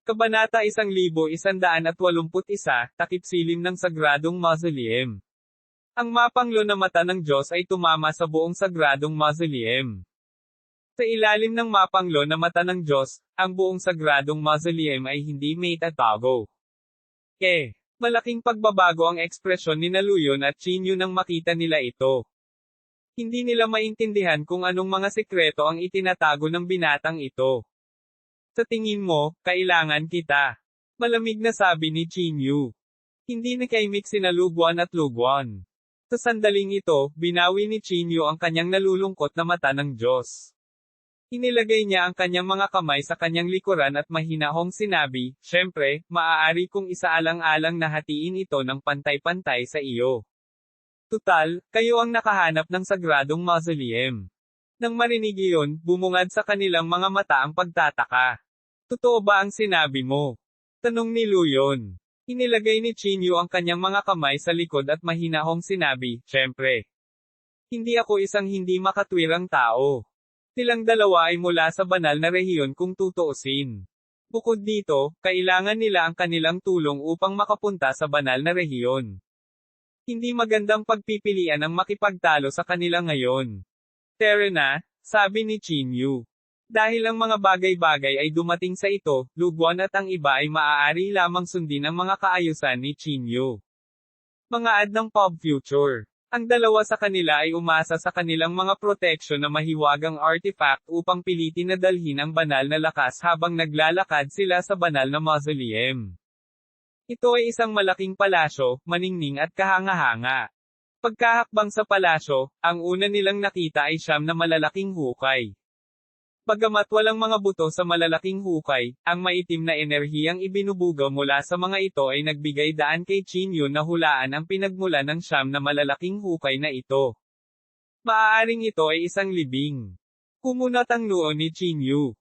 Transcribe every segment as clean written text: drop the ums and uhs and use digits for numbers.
Kabanata 1181, Takip Silim ng Sagradong Mausoleum. Ang mapanglo na mata ng Diyos ay tumama sa buong Sagradong Mausoleum. Sa ilalim ng mapanglo na mata ng Diyos, ang buong Sagradong Mausoleum ay hindi may tatago. Malaking pagbabago ang ekspresyon ni Luyon at Chinyu nang makita nila ito. Hindi nila maintindihan kung anong mga sekreto ang itinatago ng binatang ito. Sa tingin mo, kailangan kita. Malamig na sabi ni Chinyu. Hindi nakaimik sina Luguan at Luguan. Sa sandaling ito, binawi ni Chinyu ang kanyang nalulungkot na mata ng Diyos. Inilagay niya ang kanyang mga kamay sa kanyang likuran at mahinahong sinabi, "Siyempre, maaari kong isaalang-alang na hatiin ito ng pantay-pantay sa iyo. Tutal, kayo ang nakahanap ng Sagradong Mausoleum." Nang marinig iyon, bumungad sa kanilang mga mata ang pagtataka. "Totoo ba ang sinabi mo?" tanong ni Luyon. Inilagay ni Chinyu ang kanyang mga kamay sa likod at mahinahong sinabi, "Siyempre. Hindi ako isang hindi makatwirang tao. Silang dalawa ay mula sa banal na rehiyon kung tutuusin. Bukod dito, kailangan nila ang kanilang tulong upang makapunta sa banal na rehiyon. Hindi magandang pagpipilian ang makipagtalo sa kanila ngayon." "Tara na," sabi ni Chinyu. Dahil ang mga bagay-bagay ay dumating sa ito, Luguan at ang iba ay maaari lamang sundin ang mga kaayusan ni Chinyu. Mga ad ng Pop Future. Ang dalawa sa kanila ay umasa sa kanilang mga proteksyon na mahiwagang artifact upang pilitin na dalhin ang banal na lakas habang naglalakad sila sa banal na mausoleum. Ito ay isang malaking palasyo, maningning at kahanga-hanga. Pagkahakbang sa palasyo, ang una nilang nakita ay siyam na malalaking hukay. Bagamat walang mga buto sa malalaking hukay, ang maitim na enerhiyang ibinubuga mula sa mga ito ay nagbigay daan kay Chinyu na hulaan ang pinagmula ng siyam na malalaking hukay na ito. Maaaring ito ay isang libing. Kumunat ang noo ni Chinyu.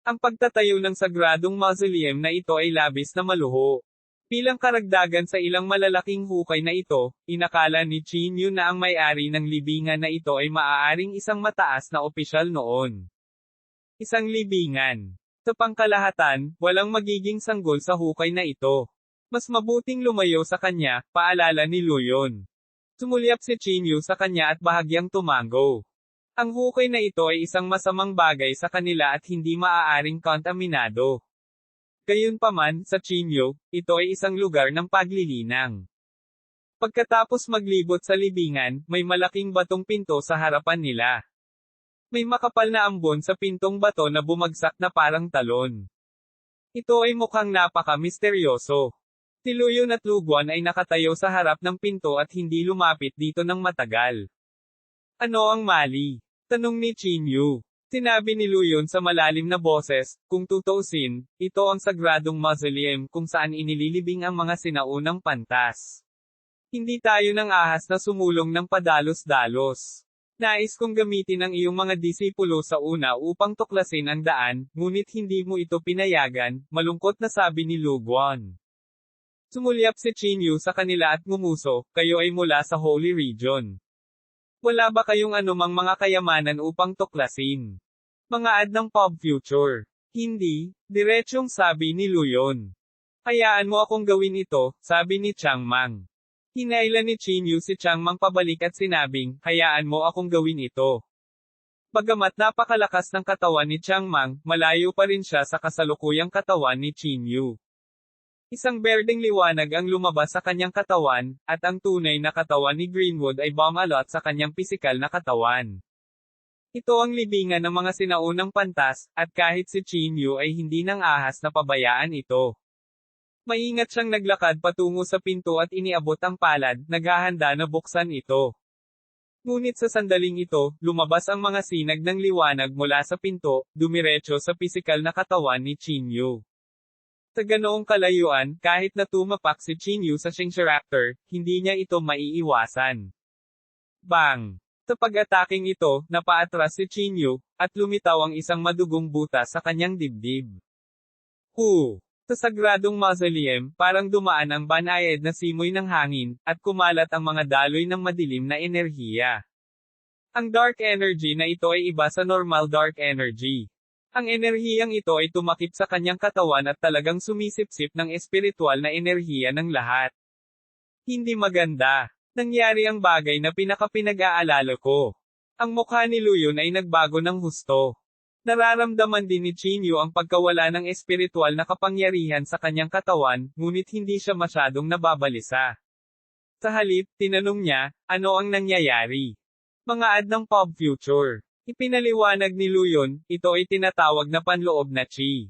Ang pagtatayo ng Sagradong Mausoleum na ito ay labis na maluho. Bilang karagdagan sa ilang malalaking hukay na ito, inakala ni Chinyu na ang may-ari ng libingan na ito ay maaaring isang mataas na opisyal noon. Isang libingan. Sa pangkalahatan, walang magiging sanggol sa hukay na ito. Mas mabuting lumayo sa kanya, paalala ni Luyon. Sumulyap si Chinyu sa kanya at bahagyang tumango. Ang hukay na ito ay isang masamang bagay sa kanila at hindi maaaring kontaminado. Gayunpaman, sa Chinyu, ito ay isang lugar ng paglilinang. Pagkatapos maglibot sa libingan, may malaking batong pinto sa harapan nila. May makapal na ambon sa pintong bato na bumagsak na parang talon. Ito ay mukhang napaka-misteryoso. Si Luyon at Luguan ay nakatayo sa harap ng pinto at hindi lumapit dito ng matagal. "Ano ang mali?" tanong ni Chinyu. Sinabi ni Luyon sa malalim na boses, "Kung tutuusin, ito ang Sagradong Mausoleum kung saan inililibing ang mga sinaunang pantas. Hindi tayo ng ahas na sumulong ng padalos-dalos. Nais kong gamitin ang iyong mga disipulo sa una upang tuklasin ang daan, ngunit hindi mo ito pinayagan," malungkot na sabi ni Luguan. Sumulyap si Chinyu sa kanila at ngumuso, "Kayo ay mula sa Holy Region. Wala ba kayong anumang mga kayamanan upang tuklasin?" Mga ad ng Pop Future. "Hindi," diretsyong sabi ni Luyon. "Hayaan mo akong gawin ito," sabi ni Changmang. Hinailan ni Chinyu si Changmang pabalik at sinabing, "Hayaan mo akong gawin ito." Bagamat napakalakas ng katawan ni Changmang, malayo pa rin siya sa kasalukuyang katawan ni Chinyu. Isang berdeng liwanag ang lumabas sa kanyang katawan, at ang tunay na katawan ni Greenwood ay bumalot sa kanyang pisikal na katawan. Ito ang libingan ng mga sinaunang pantas, at kahit si Chinyu ay hindi nang ahas na pabayaan ito. Maingat siyang naglakad patungo sa pinto at iniabot ang palad, naghahanda na buksan ito. Ngunit sa sandaling ito, lumabas ang mga sinag ng liwanag mula sa pinto, dumiretso sa pisikal na katawan ni Chinyu. Sa ganoong kalayuan, kahit na tumapak si Chinyu sa Shinxeraptor, hindi niya ito maiiwasan. Bang! Sa pag-ataking ito, napaatras si Chinyu, at lumitaw ang isang madugong butas sa kanyang dibdib. Sa Sagradong Mausoleum, parang dumaan ang banayad na simoy ng hangin, at kumalat ang mga daloy ng madilim na enerhiya. Ang dark energy na ito ay iba sa normal dark energy. Ang enerhiyang ito ay tumakip sa kanyang katawan at talagang sumisipsip ng espiritual na enerhiya ng lahat. Hindi maganda. Nangyari ang bagay na pinaka-pinag-aalala ko. Ang mukha ni Luyon ay nagbago ng husto. Nararamdaman din ni Chinyu ang pagkawala ng espiritual na kapangyarihan sa kanyang katawan, ngunit hindi siya masyadong nababalisa. Sa halip, tinanong niya, ano ang nangyayari? Mga ad ng pop future. Ipinaliwanag ni Luyon, ito ay tinatawag na panloob na chi.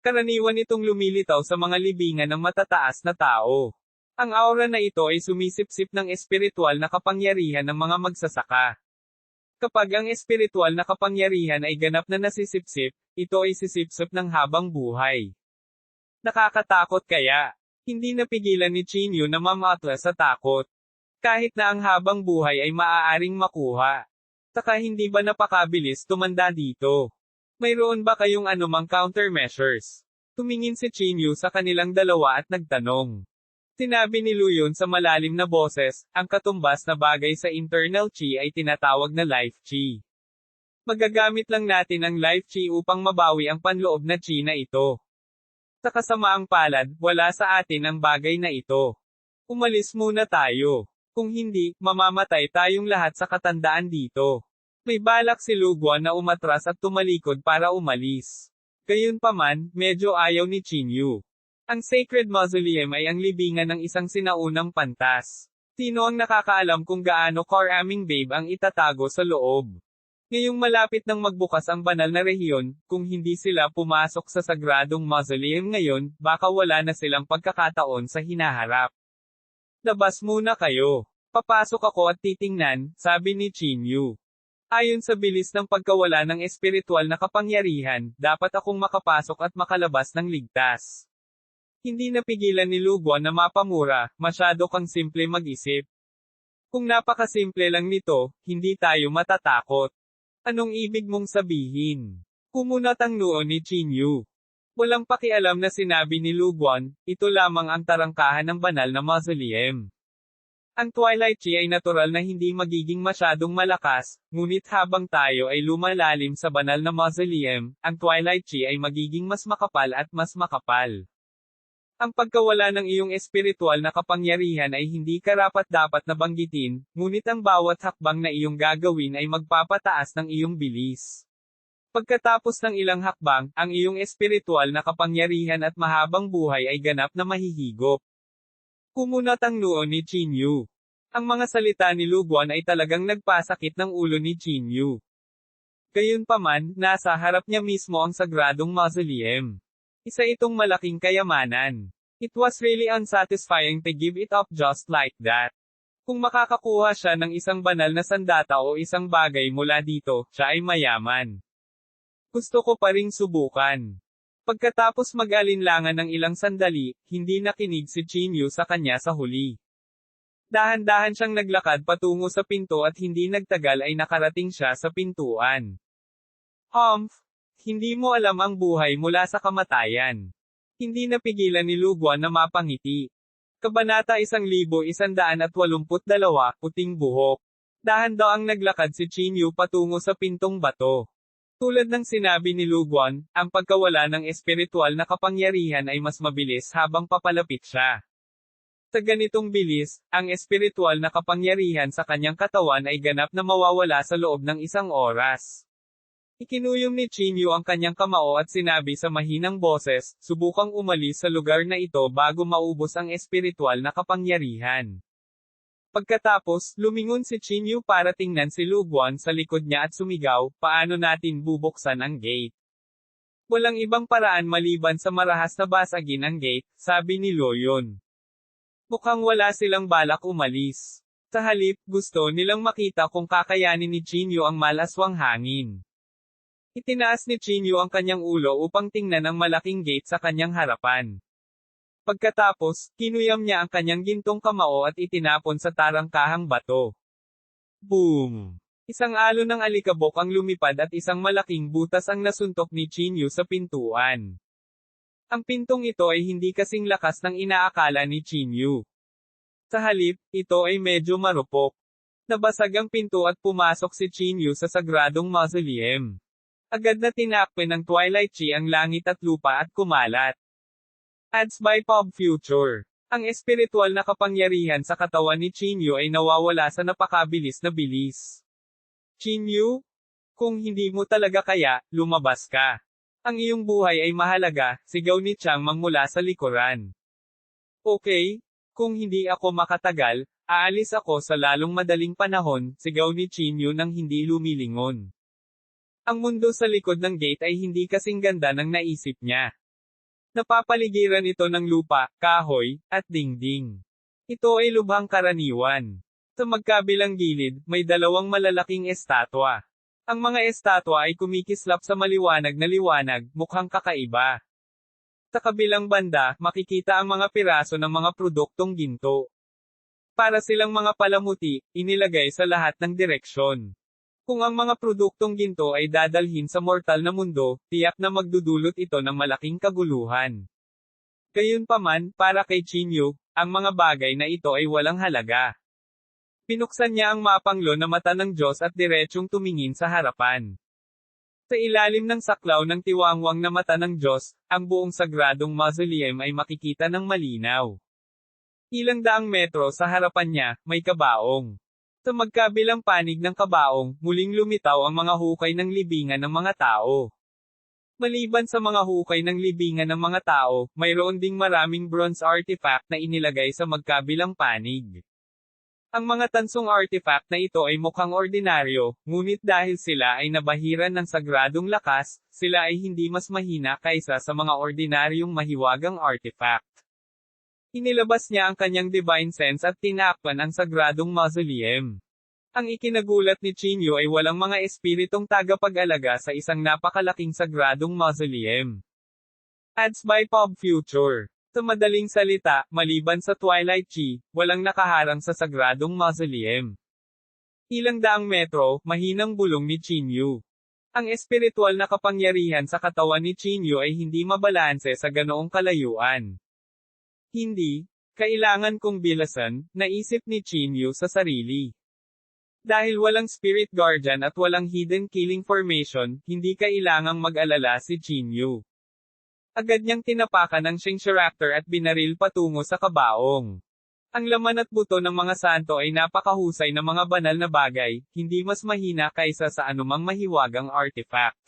Karaniwan itong lumilitaw sa mga libingan ng matataas na tao. Ang aura na ito ay sumisipsip ng espiritual na kapangyarihan ng mga magsasaka. Kapag ang espiritual na kapangyarihan ay ganap na nasisipsip, ito ay sisipsip ng habang buhay. Nakakatakot kaya? Hindi napigilan ni Chinyu na mamatla sa takot. Kahit na ang habang buhay ay maaaring makuha. Saka hindi ba napakabilis tumanda dito? Mayroon ba kayong anumang countermeasures? Tumingin si Chinyu sa kanilang dalawa at nagtanong. Sinabi ni Luyon sa malalim na boses, ang katumbas na bagay sa internal chi ay tinatawag na life chi. Magagamit lang natin ang life chi upang mabawi ang panloob na chi na ito. Sa kasamaang palad, wala sa atin ang bagay na ito. Umalis muna tayo. Kung hindi, mamamatay tayong lahat sa katandaan dito. May balak si Luguan na umatras at tumalikod para umalis. Gayunpaman, medyo ayaw ni Chinyu. Ang Sacred Mausoleum ay ang libingan ng isang sinaunang pantas. Sino ang nakakaalam kung gaano karaming babe ang itatago sa loob? Ngayong malapit nang magbukas ang banal na rehiyon, kung hindi sila pumasok sa Sagradong Mausoleum ngayon, baka wala na silang pagkakataon sa hinaharap. Labas muna kayo. Papasok ako at titingnan, sabi ni Chinyu. Ayon sa bilis ng pagkawala ng espiritual na kapangyarihan, dapat akong makapasok at makalabas ng ligtas. Hindi napigilan ni Luguan na mapamura, masyado kang simple mag-isip. Kung napakasimple lang nito, hindi tayo matatakot. Anong ibig mong sabihin? Kumunat ang noo ni Chinyu. Walang pakialam na sinabi ni Luguan, ito lamang ang tarangkahan ng banal na mausoleum. Ang Twilight Chi ay natural na hindi magiging masyadong malakas, ngunit habang tayo ay lumalalim sa banal na mausoleum, ang Twilight Chi ay magiging mas makapal at mas makapal. Ang pagkawala ng iyong espiritual na kapangyarihan ay hindi karapat-dapat na banggitin, ngunit ang bawat hakbang na iyong gagawin ay magpapataas ng iyong bilis. Pagkatapos ng ilang hakbang, ang iyong espiritual na kapangyarihan at mahabang buhay ay ganap na mahihigop. Kumunat ang noo ni Chinyu. Ang mga salita ni Luguan ay talagang nagpasakit ng ulo ni Chinyu. Gayunpaman, nasa harap niya mismo ang Sagradong Mausoleum. Isa itong malaking kayamanan. It was really unsatisfying to give it up just like that. Kung makakakuha siya ng isang banal na sandata o isang bagay mula dito, siya ay mayaman. Gusto ko pa ring subukan. Pagkatapos mag-alinlangan ng ilang sandali, hindi nakinig si Chinyu sa kanya sa huli. Dahan-dahan siyang naglakad patungo sa pinto at hindi nagtagal ay nakarating siya sa pintuan. Hindi mo alam ang buhay mula sa kamatayan. Hindi napigilan ni Luguan na mapangiti. Kabanata 1182, Puting Buhok. Dahan-daang naglakad si Chinyu patungo sa pintong bato. Tulad ng sinabi ni Luguan, ang pagkawala ng espiritual na kapangyarihan ay mas mabilis habang papalapit siya. Sa ganitong bilis, ang espiritual na kapangyarihan sa kanyang katawan ay ganap na mawawala sa loob ng isang oras. Ikinuyom ni Chinyu ang kanyang kamao at sinabi sa mahinang boses, subukang umalis sa lugar na ito bago maubos ang espiritual na kapangyarihan. Pagkatapos, lumingon si Chinyu para tingnan si Luguan sa likod niya at sumigaw, paano natin bubuksan ang gate? Walang ibang paraan maliban sa marahas na basagin ang gate, sabi ni Luyon. Mukhang wala silang balak umalis. Sa halip, gusto nilang makita kung kakayanin ni Chinyu ang malaswang hangin. Itinaas ni Chinyu ang kanyang ulo upang tingnan ang malaking gate sa kanyang harapan. Pagkatapos, kinuyam niya ang kanyang gintong kamao at itinapon sa tarangkahang bato. Boom! Isang alon ng alikabok ang lumipad at isang malaking butas ang nasuntok ni Chinyu sa pintuan. Ang pintong ito ay hindi kasing lakas ng inaakala ni Chinyu. Sa halip, ito ay medyo marupok. Nabasag ang pinto at pumasok si Chinyu sa Sagradong Mausoleum. Agad na tinakpe ng Twilight Chi ang langit at lupa at kumalat. Ads by Pop Future. Ang espiritual na kapangyarihan sa katawan ni Chinyu ay nawawala sa napakabilis na bilis. Chinyu? Kung hindi mo talaga kaya, lumabas ka. Ang iyong buhay ay mahalaga, sigaw ni Changmang mula sa likuran. Okay, kung hindi ako makatagal, aalis ako sa lalong madaling panahon, sigaw ni Chinyu nang hindi lumilingon. Ang mundo sa likod ng gate ay hindi kasing ganda ng naisip niya. Napapaligiran ito ng lupa, kahoy, at dingding. Ito ay lubhang karaniwan. Sa magkabilang gilid, may dalawang malalaking estatwa. Ang mga estatwa ay kumikislap sa maliwanag na liwanag, mukhang kakaiba. Sa kabilang banda, makikita ang mga piraso ng mga produktong ginto. Para silang mga palamuti, inilagay sa lahat ng direksyon. Kung ang mga produktong ginto ay dadalhin sa mortal na mundo, tiyak na magdudulot ito ng malaking kaguluhan. Gayunpaman, para kay Chinyu, ang mga bagay na ito ay walang halaga. Pinuksan niya ang mapanglo na mata ng Diyos at diretsyong tumingin sa harapan. Sa ilalim ng saklaw ng tiwangwang na mata ng Diyos, ang buong sagradong mausoleum ay makikita ng malinaw. Ilang daang metro sa harapan niya, may kabaong. Sa magkabilang panig ng kabaong, muling lumitaw ang mga hukay ng libingan ng mga tao. Maliban sa mga hukay ng libingan ng mga tao, mayroon ding maraming bronze artifact na inilagay sa magkabilang panig. Ang mga tansong artifact na ito ay mukhang ordinaryo, ngunit dahil sila ay nabahiran ng sagradong lakas, sila ay hindi mas mahina kaysa sa mga ordinaryong mahiwagang artifact. Inilabas niya ang kanyang divine sense at tinakpan ang sagradong mausoleum. Ang ikinagulat ni Chinyu ay walang mga espiritong tagapag-alaga sa isang napakalaking sagradong mausoleum. Ads by Pop Future. Sa madaling salita, maliban sa Twilight Chi, walang nakaharang sa sagradong mausoleum. Ilang daang metro, mahinang bulong ni Chinyu. Ang espiritual na kapangyarihan sa katawan ni Chinyu ay hindi mabalanse sa ganoong kalayuan. Hindi, kailangan kong bilasan, naisip ni Chinyu sa sarili. Dahil walang spirit guardian at walang hidden killing formation, hindi kailangang mag-alala si Chinyu. Agad niyang tinapakan ang Shinxeraptor at binaril patungo sa kabaong. Ang laman at buto ng mga santo ay napakahusay na mga banal na bagay, hindi mas mahina kaysa sa anumang mahiwagang artifact.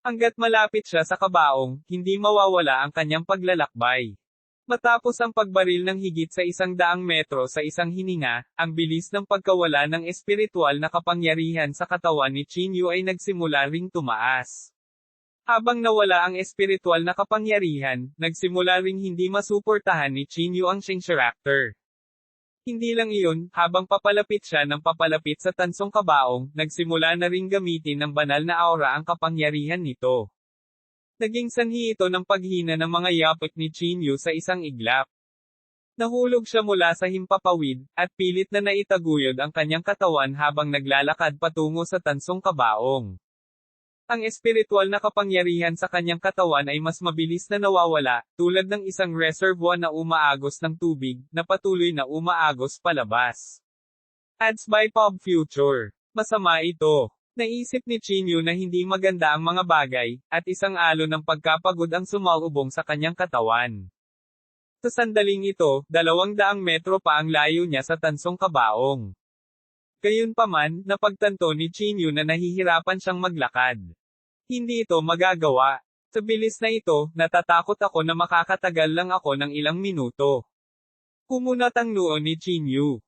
Hanggat malapit siya sa kabaong, hindi mawawala ang kanyang paglalakbay. Matapos ang pagbaril ng higit sa 100 metro sa isang hininga, ang bilis ng pagkawala ng espiritual na kapangyarihan sa katawan ni Chinyu ay nagsimula ring tumaas. Habang nawala ang espiritual na kapangyarihan, nagsimula ring hindi masuportahan ni Chinyu ang Shinxeraptor. Hindi lang iyon, habang papalapit siya ng papalapit sa tansong kabaong, nagsimula na ring gamitin ng banal na aura ang kapangyarihan nito. Naging sanhi ito ng paghina ng mga yapak ni Chinyu sa isang iglap. Nahulog siya mula sa himpapawid, at pilit na naitaguyod ang kanyang katawan habang naglalakad patungo sa tansong kabaong. Ang espiritual na kapangyarihan sa kanyang katawan ay mas mabilis na nawawala, tulad ng isang reservoir na umaagos ng tubig, na patuloy na umaagos palabas. Ads by Pop Future. Masama ito. Naisip ni Chinyu na hindi maganda ang mga bagay, at isang alon ng pagkapagod ang sumalubong sa kanyang katawan. Sa sandaling ito, 200 metro pa ang layo niya sa tansong kabaong. Gayunpaman, napagtanto ni Chinyu na nahihirapan siyang maglakad. Hindi ito magagawa. Sa bilis na ito, natatakot ako na makakatagal lang ako ng ilang minuto. Kumunat ang noo ni Chinyu.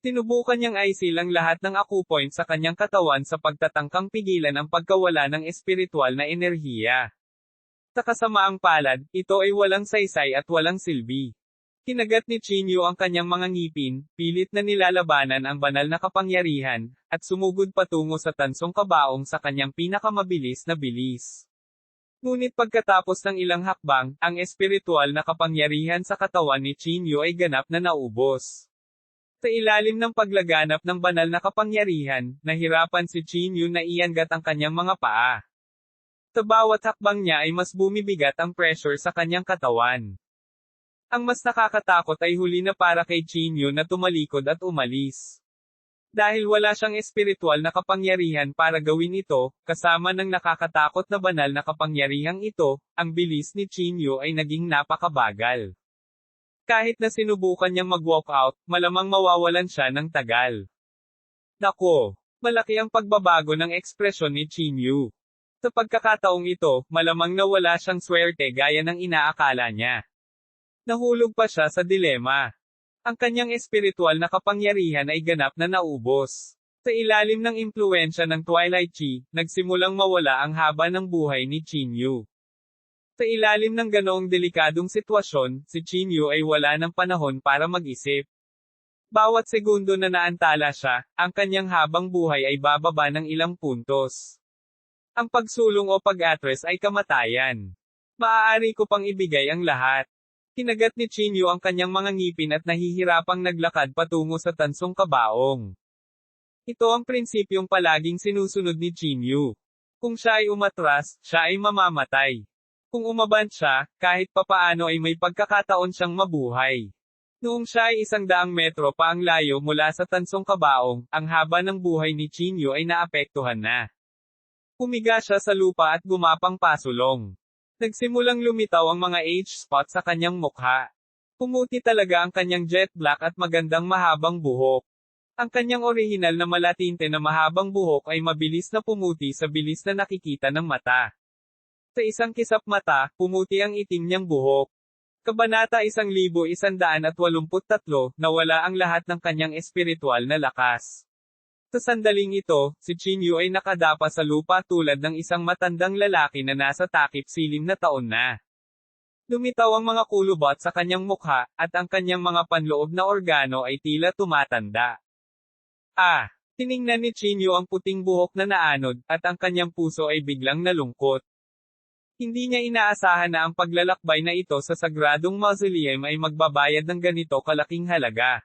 Sinubukan niyang aisil ang lahat ng acupoint sa kanyang katawan sa pagtatangkang pigilan ang pagkawala ng espiritual na enerhiya. Sa kasamaang palad, ito ay walang saysay at walang silbi. Kinagat ni Chinyu ang kanyang mga ngipin, pilit na nilalabanan ang banal na kapangyarihan, at sumugod patungo sa tansong kabaong sa kanyang pinakamabilis na bilis. Ngunit pagkatapos ng ilang hakbang, ang espiritual na kapangyarihan sa katawan ni Chinyu ay ganap na naubos. Sa ilalim ng paglaganap ng banal na kapangyarihan, nahirapan si Chinyu na iangat ang kanyang mga paa. Sa bawat hakbang niya ay mas bumibigat ang pressure sa kanyang katawan. Ang mas nakakatakot ay huli na para kay Chinyu na tumalikod at umalis. Dahil wala siyang espiritual na kapangyarihan para gawin ito, kasama ng nakakatakot na banal na kapangyarihang ito, ang bilis ni Chinyu ay naging napakabagal. Kahit na sinubukan niyang mag-walk out, malamang mawawalan siya ng tagal. Nako! Malaki ang pagbabago ng ekspresyon ni Chinyu. Sa pagkakataong ito, malamang nawala siyang swerte gaya ng inaakala niya. Nahulog pa siya sa dilema. Ang kanyang espiritual na kapangyarihan ay ganap na naubos. Sa ilalim ng impluwensya ng Twilight Chi, nagsimulang mawala ang haba ng buhay ni Chinyu. Sa ilalim ng ganoong delikadong sitwasyon, si Chinyu ay wala ng panahon para mag-isip. Bawat segundo na naantala siya, ang kanyang habang buhay ay bababa ng ilang puntos. Ang pagsulong o pag-atres ay kamatayan. Maaari ko pang ibigay ang lahat. Kinagat ni Chinyu ang kanyang mga ngipin at nahihirapang naglakad patungo sa tansong kabaong. Ito ang prinsipyong palaging sinusunod ni Chinyu. Kung siya ay umatras, siya ay mamamatay. Kung umabant siya, kahit papaano ay may pagkakataon siyang mabuhay. Noong siya ay 100 metro pa ang layo mula sa tansong kabaong, ang haba ng buhay ni Chinyu ay naapektuhan na. Humiga siya sa lupa at gumapang pasulong. Nagsimulang lumitaw ang mga age spot sa kanyang mukha. Pumuti talaga ang kanyang jet black at magandang mahabang buhok. Ang kanyang orihinal na malatinte na mahabang buhok ay mabilis na pumuti sa bilis na nakikita ng mata. Sa isang kisap mata, pumuti ang itim niyang buhok. Kabanata 1183, nawala ang lahat ng kanyang espiritual na lakas. Sa sandaling ito, si Chinyu ay nakadapa sa lupa tulad ng isang matandang lalaki na nasa takip silim na taon na. Lumitaw ang mga kulubot sa kanyang mukha, at ang kanyang mga panloob na organo ay tila tumatanda. Tiningnan ni Chinyu ang puting buhok na naanod, at ang kanyang puso ay biglang nalungkot. Hindi niya inaasahan na ang paglalakbay na ito sa sagradong mausoleum ay magbabayad ng ganito kalaking halaga.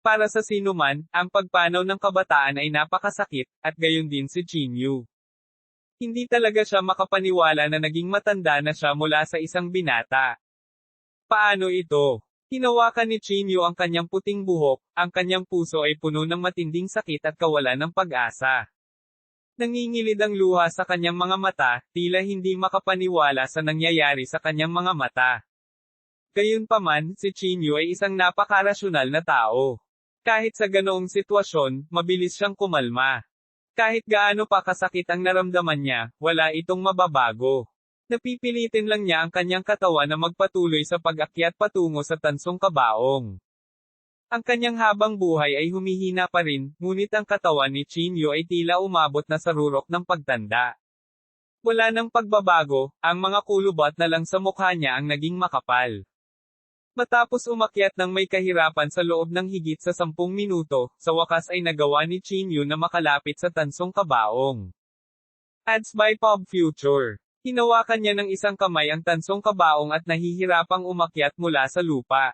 Para sa sinuman, ang pagpanaw ng kabataan ay napakasakit, at gayon din si Chinyu. Hindi talaga siya makapaniwala na naging matanda na siya mula sa isang binata. Paano ito? Hinawakan ni Chinyu ang kanyang puting buhok, ang kanyang puso ay puno ng matinding sakit at kawalan ng pag-asa. Nangingilid ang luha sa kanyang mga mata, tila hindi makapaniwala sa nangyayari sa kanyang mga mata. Gayunpaman, si Chinyu ay isang napakarasyonal na tao. Kahit sa ganoong sitwasyon, mabilis siyang kumalma. Kahit gaano pa kasakit ang naramdaman niya, wala itong mababago. Napipilitin lang niya ang kanyang katawan na magpatuloy sa pag-akyat patungo sa tansong kabaong. Ang kanyang habang buhay ay humihina pa rin, ngunit ang katawan ni Chinyu ay tila umabot na sa rurok ng pagtanda. Wala nang pagbabago, ang mga kulubot na lang sa mukha niya ang naging makapal. Matapos umakyat ng may kahirapan sa loob ng higit sa 10 minuto, sa wakas ay nagawa ni Chinyu na makalapit sa tansong kabaong. Ads by Pop Future. Hinawakan niya ng isang kamay ang tansong kabaong at nahihirapang umakyat mula sa lupa.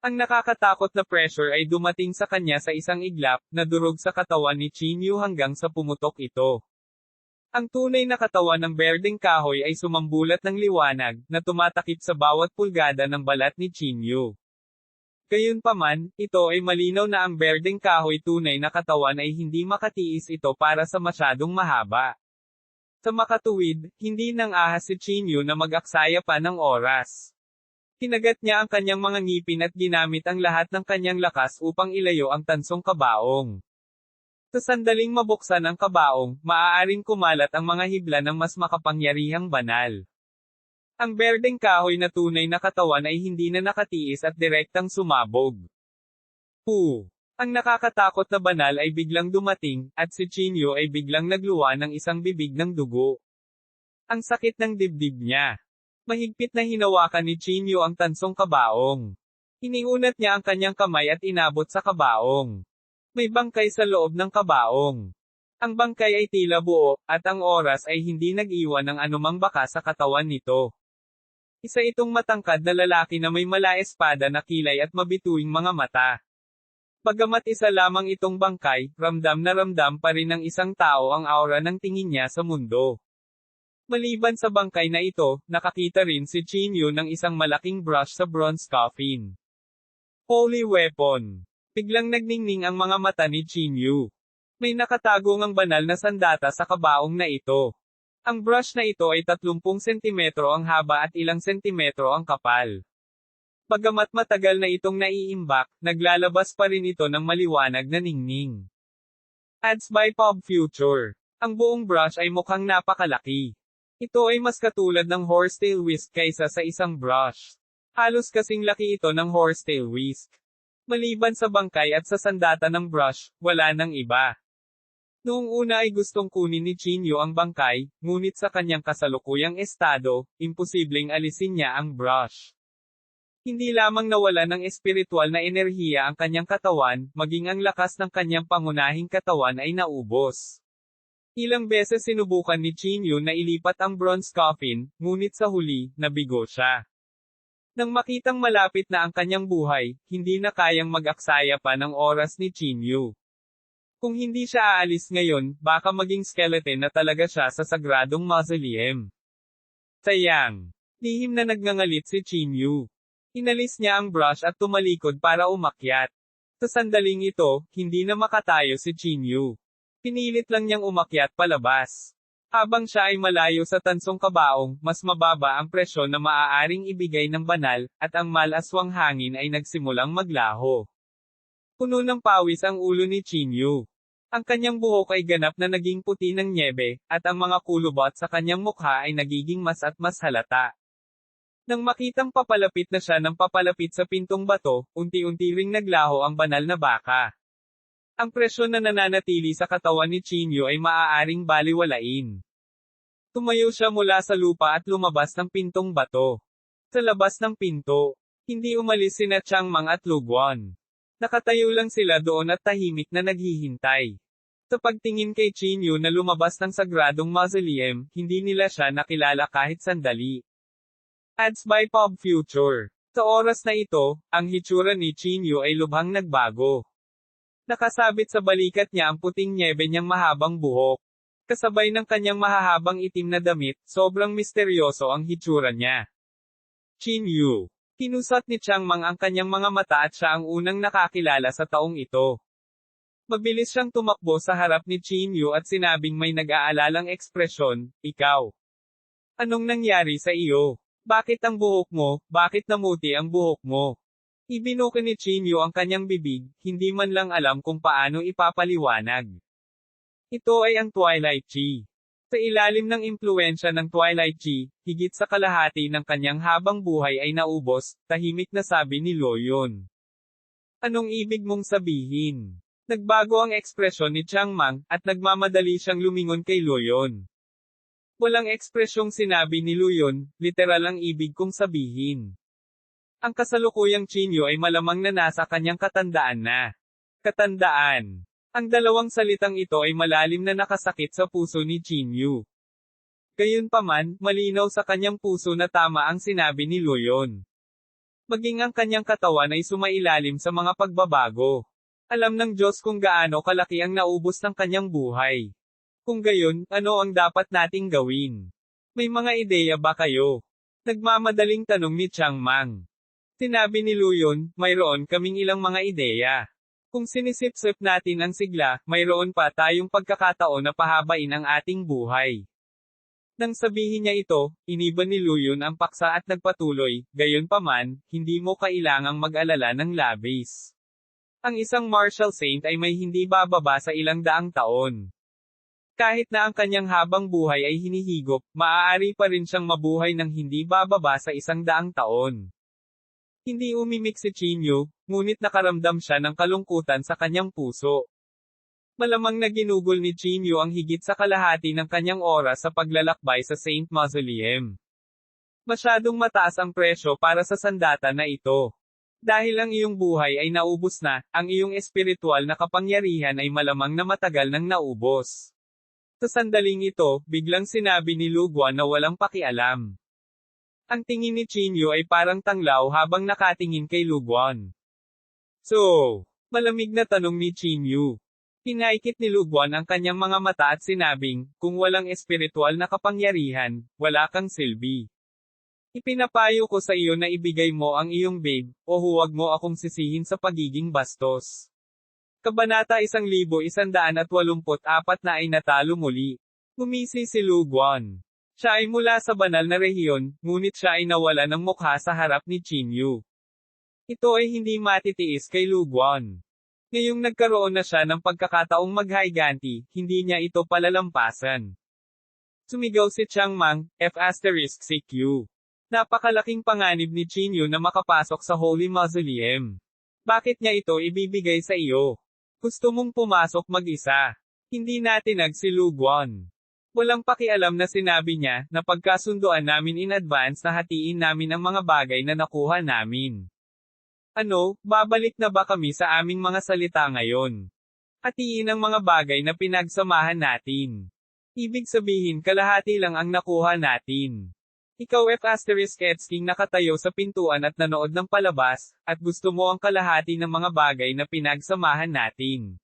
Ang nakakatakot na pressure ay dumating sa kanya sa isang iglap, na durog sa katawan ni Chinyu hanggang sa pumutok ito. Ang tunay na katawan ng berdeng kahoy ay sumambulat ng liwanag, na tumatakip sa bawat pulgada ng balat ni Chinyu. Gayunpaman, ito ay malinaw na ang berdeng kahoy tunay na katawan ay hindi makatiis ito para sa masyadong mahaba. Sa makatuwid, hindi nang ahas si Chinyu na mag-aksaya pa ng oras. Kinagat niya ang kanyang mga ngipin at ginamit ang lahat ng kanyang lakas upang ilayo ang tansong kabaong. Sa sandaling mabuksan ang kabaong, maaaring kumalat ang mga hibla ng mas makapangyarihang banal. Ang berdeng kahoy na tunay na katawan ay hindi na nakatiis at direktang sumabog. Ang nakakatakot na banal ay biglang dumating, at si Chinyu ay biglang nagluwa ng isang bibig ng dugo. Ang sakit ng dibdib niya. Mahigpit na hinawakan ni Chinyu ang tansong kabaong. Iniunat niya ang kanyang kamay at inabot sa kabaong. May bangkay sa loob ng kabaong. Ang bangkay ay tila buo, at ang oras ay hindi nag-iwan ng anumang baka sa katawan nito. Isa itong matangkad na lalaki na may mala-espada na kilay at mabituing mga mata. Bagamat isa lamang itong bangkay, ramdam na ramdam pa rin ng isang tao ang aura ng tingin niya sa mundo. Maliban sa bangkay na ito, nakakita rin si Chinyu ng isang malaking brush sa bronze coffin. Holy weapon. Biglang nagningning ang mga mata ni Chinyu. May nakatago ngang banal na sandata sa kabaong na ito. Ang brush na ito ay 30 sentimetro ang haba at ilang sentimetro ang kapal. Bagamat matagal na itong naiimbak, naglalabas pa rin ito ng maliwanag na ningning. Ads by Pop Future. Ang buong brush ay mukhang napakalaki. Ito ay mas katulad ng horsetail whisk kaysa sa isang brush. Halos kasing laki ito ng horsetail whisk. Maliban sa bangkay at sa sandata ng brush, wala nang iba. Noong una ay gustong kunin ni Chinyu ang bangkay, ngunit sa kanyang kasalukuyang estado, imposibleng alisin niya ang brush. Hindi lamang nawala ng espiritual na enerhiya ang kanyang katawan, maging ang lakas ng kanyang pangunahing katawan ay naubos. Ilang beses sinubukan ni Chinyu na ilipat ang bronze coffin, ngunit sa huli, nabigo siya. Nang makitang malapit na ang kanyang buhay, hindi na kayang mag-aksaya pa ng oras ni Chinyu. Kung hindi siya aalis ngayon, baka maging skeleton na talaga siya sa sagradong mausoleum. Sayang. Lihim na nagngangalit si Chinyu. Inalis niya ang brush at tumalikod para umakyat. Sa sandaling ito, hindi na makatayo si Chinyu. Pinilit lang niyang umakyat palabas. Habang siya ay malayo sa tansong kabaong, mas mababa ang presyon na maaaring ibigay ng banal, at ang malaswang hangin ay nagsimulang maglaho. Puno ng pawis ang ulo ni Chinyu. Ang kanyang buhok ay ganap na naging puti ng nyebe, at ang mga kulubot sa kanyang mukha ay nagiging mas at mas halata. Nang makitang papalapit na siya ng papalapit sa pintong bato, unti-unti ring naglaho ang banal na baka. Ang presyon na nananatili sa katawan ni Chinyu ay maaaring baliwalain. Tumayo siya mula sa lupa at lumabas ng pintong bato. Sa labas ng pinto, hindi umalis sina Changmang at Luguan. Nakatayo lang sila doon at tahimik na naghihintay. Sa pagtingin kay Chinyu na lumabas ng sagradong mausoleum, hindi nila siya nakilala kahit sandali. Ads by Pop Future. Sa oras na ito, ang hitsura ni Chinyu ay lubhang nagbago. Nakasabit sa balikat niya ang puting nyebe niyang mahabang buhok. Kasabay ng kanyang mahahabang itim na damit, sobrang misteryoso ang hitsura niya. Chinyu. Kinusat ni Changmang ang kanyang mga mata at siya ang unang nakakilala sa taong ito. Mabilis siyang tumakbo sa harap ni Chinyu at sinabing may nag-aalalang ekspresyon, "Ikaw. Anong nangyari sa iyo? Bakit ang buhok mo, bakit namuti ang buhok mo?" Ibinuka ni Chinyu ang kanyang bibig, hindi man lang alam kung paano ipapaliwanag. Ito ay ang Twilight Chi. Sa ilalim ng impluwensya ng Twilight Chi, higit sa kalahati ng kanyang habang buhay ay naubos, tahimik na sabi ni Loyon. Anong ibig mong sabihin? Nagbago ang ekspresyon ni Changmang, at nagmamadali siyang lumingon kay Loyon. Walang ekspresyong sinabi ni Loyon, literal ang ibig kong sabihin. Ang kasalukuyang Chinyu ay malamang na nasa kanyang katandaan na. Katandaan. Ang dalawang salitang ito ay malalim na nakasakit sa puso ni Chinyu. Gayunpaman, malinaw sa kanyang puso na tama ang sinabi ni Loyon. Maging ang kanyang katawan ay sumailalim sa mga pagbabago. Alam ng Diyos kung gaano kalaki ang naubos ng kanyang buhay. Kung gayon, ano ang dapat nating gawin? May mga ideya ba kayo? Nagmamadaling tanong ni Changmang. Sinabi ni Loyon, mayroon kaming ilang mga ideya. Kung sinisip-sip natin ang sigla, mayroon pa tayong pagkakataon na pahabain ang ating buhay. Nang sabihin niya ito, iniba ni Loyon ang paksa at nagpatuloy, gayunpaman, hindi mo kailangang mag-alala ng labis. Ang isang martial saint ay may hindi bababa sa ilang daang taon. Kahit na ang kanyang habang buhay ay hinihigop, maaari pa rin siyang mabuhay ng hindi bababa sa 100 taon. Hindi umimik si Chinyu, ngunit nakaramdam siya ng kalungkutan sa kanyang puso. Malamang na ginugol ni Chinyu ang higit sa kalahati ng kanyang oras sa paglalakbay sa Saint Mausoleum. Masyadong mataas ang presyo para sa sandata na ito. Dahil ang iyong buhay ay naubos na, ang iyong espiritual na kapangyarihan ay malamang na matagal nang naubos. Sa sandaling ito, biglang sinabi ni Luguan na walang pakialam. Ang tingin ni Chinyu ay parang tanglaw habang nakatingin kay Luguan. So, malamig na tanong ni Chinyu. Pinaikit ni Luguan ang kanyang mga mata at sinabing, kung walang espiritual na kapangyarihan, wala kang silbi. Ipinapayo ko sa iyo na ibigay mo ang iyong babe, o huwag mo akong sisihin sa pagiging bastos. Kabanata 1184 na ay natalo muli. Gumisi si Lu Guan. Siya ay mula sa banal na rehiyon, ngunit siya ay nawala ng mukha sa harap ni Qin Yu. Ito ay hindi matitiis kay Lu Guan. Ngayong nagkaroon na siya ng pagkakataong maghaiganti, hindi niya ito palalampasan. Sumigaw si Chang Mang, F***CQ. Napakalaking panganib ni Qin Yu na makapasok sa Holy Mausoleum. Bakit niya ito ibibigay sa iyo? Gusto mong pumasok mag-isa. Hindi natinag si Lu Guan. Walang pakialam na sinabi niya, na pagkasunduan namin in advance na hatiin namin ang mga bagay na nakuha namin. Ano, babalik na ba kami sa aming mga salita ngayon? Hatiin ang mga bagay na pinagsamahan natin. Ibig sabihin kalahati lang ang nakuha natin. Ikaw F***ing nakatayo sa pintuan at nanood ng palabas, at gusto mo ang kalahati ng mga bagay na pinagsamahan natin.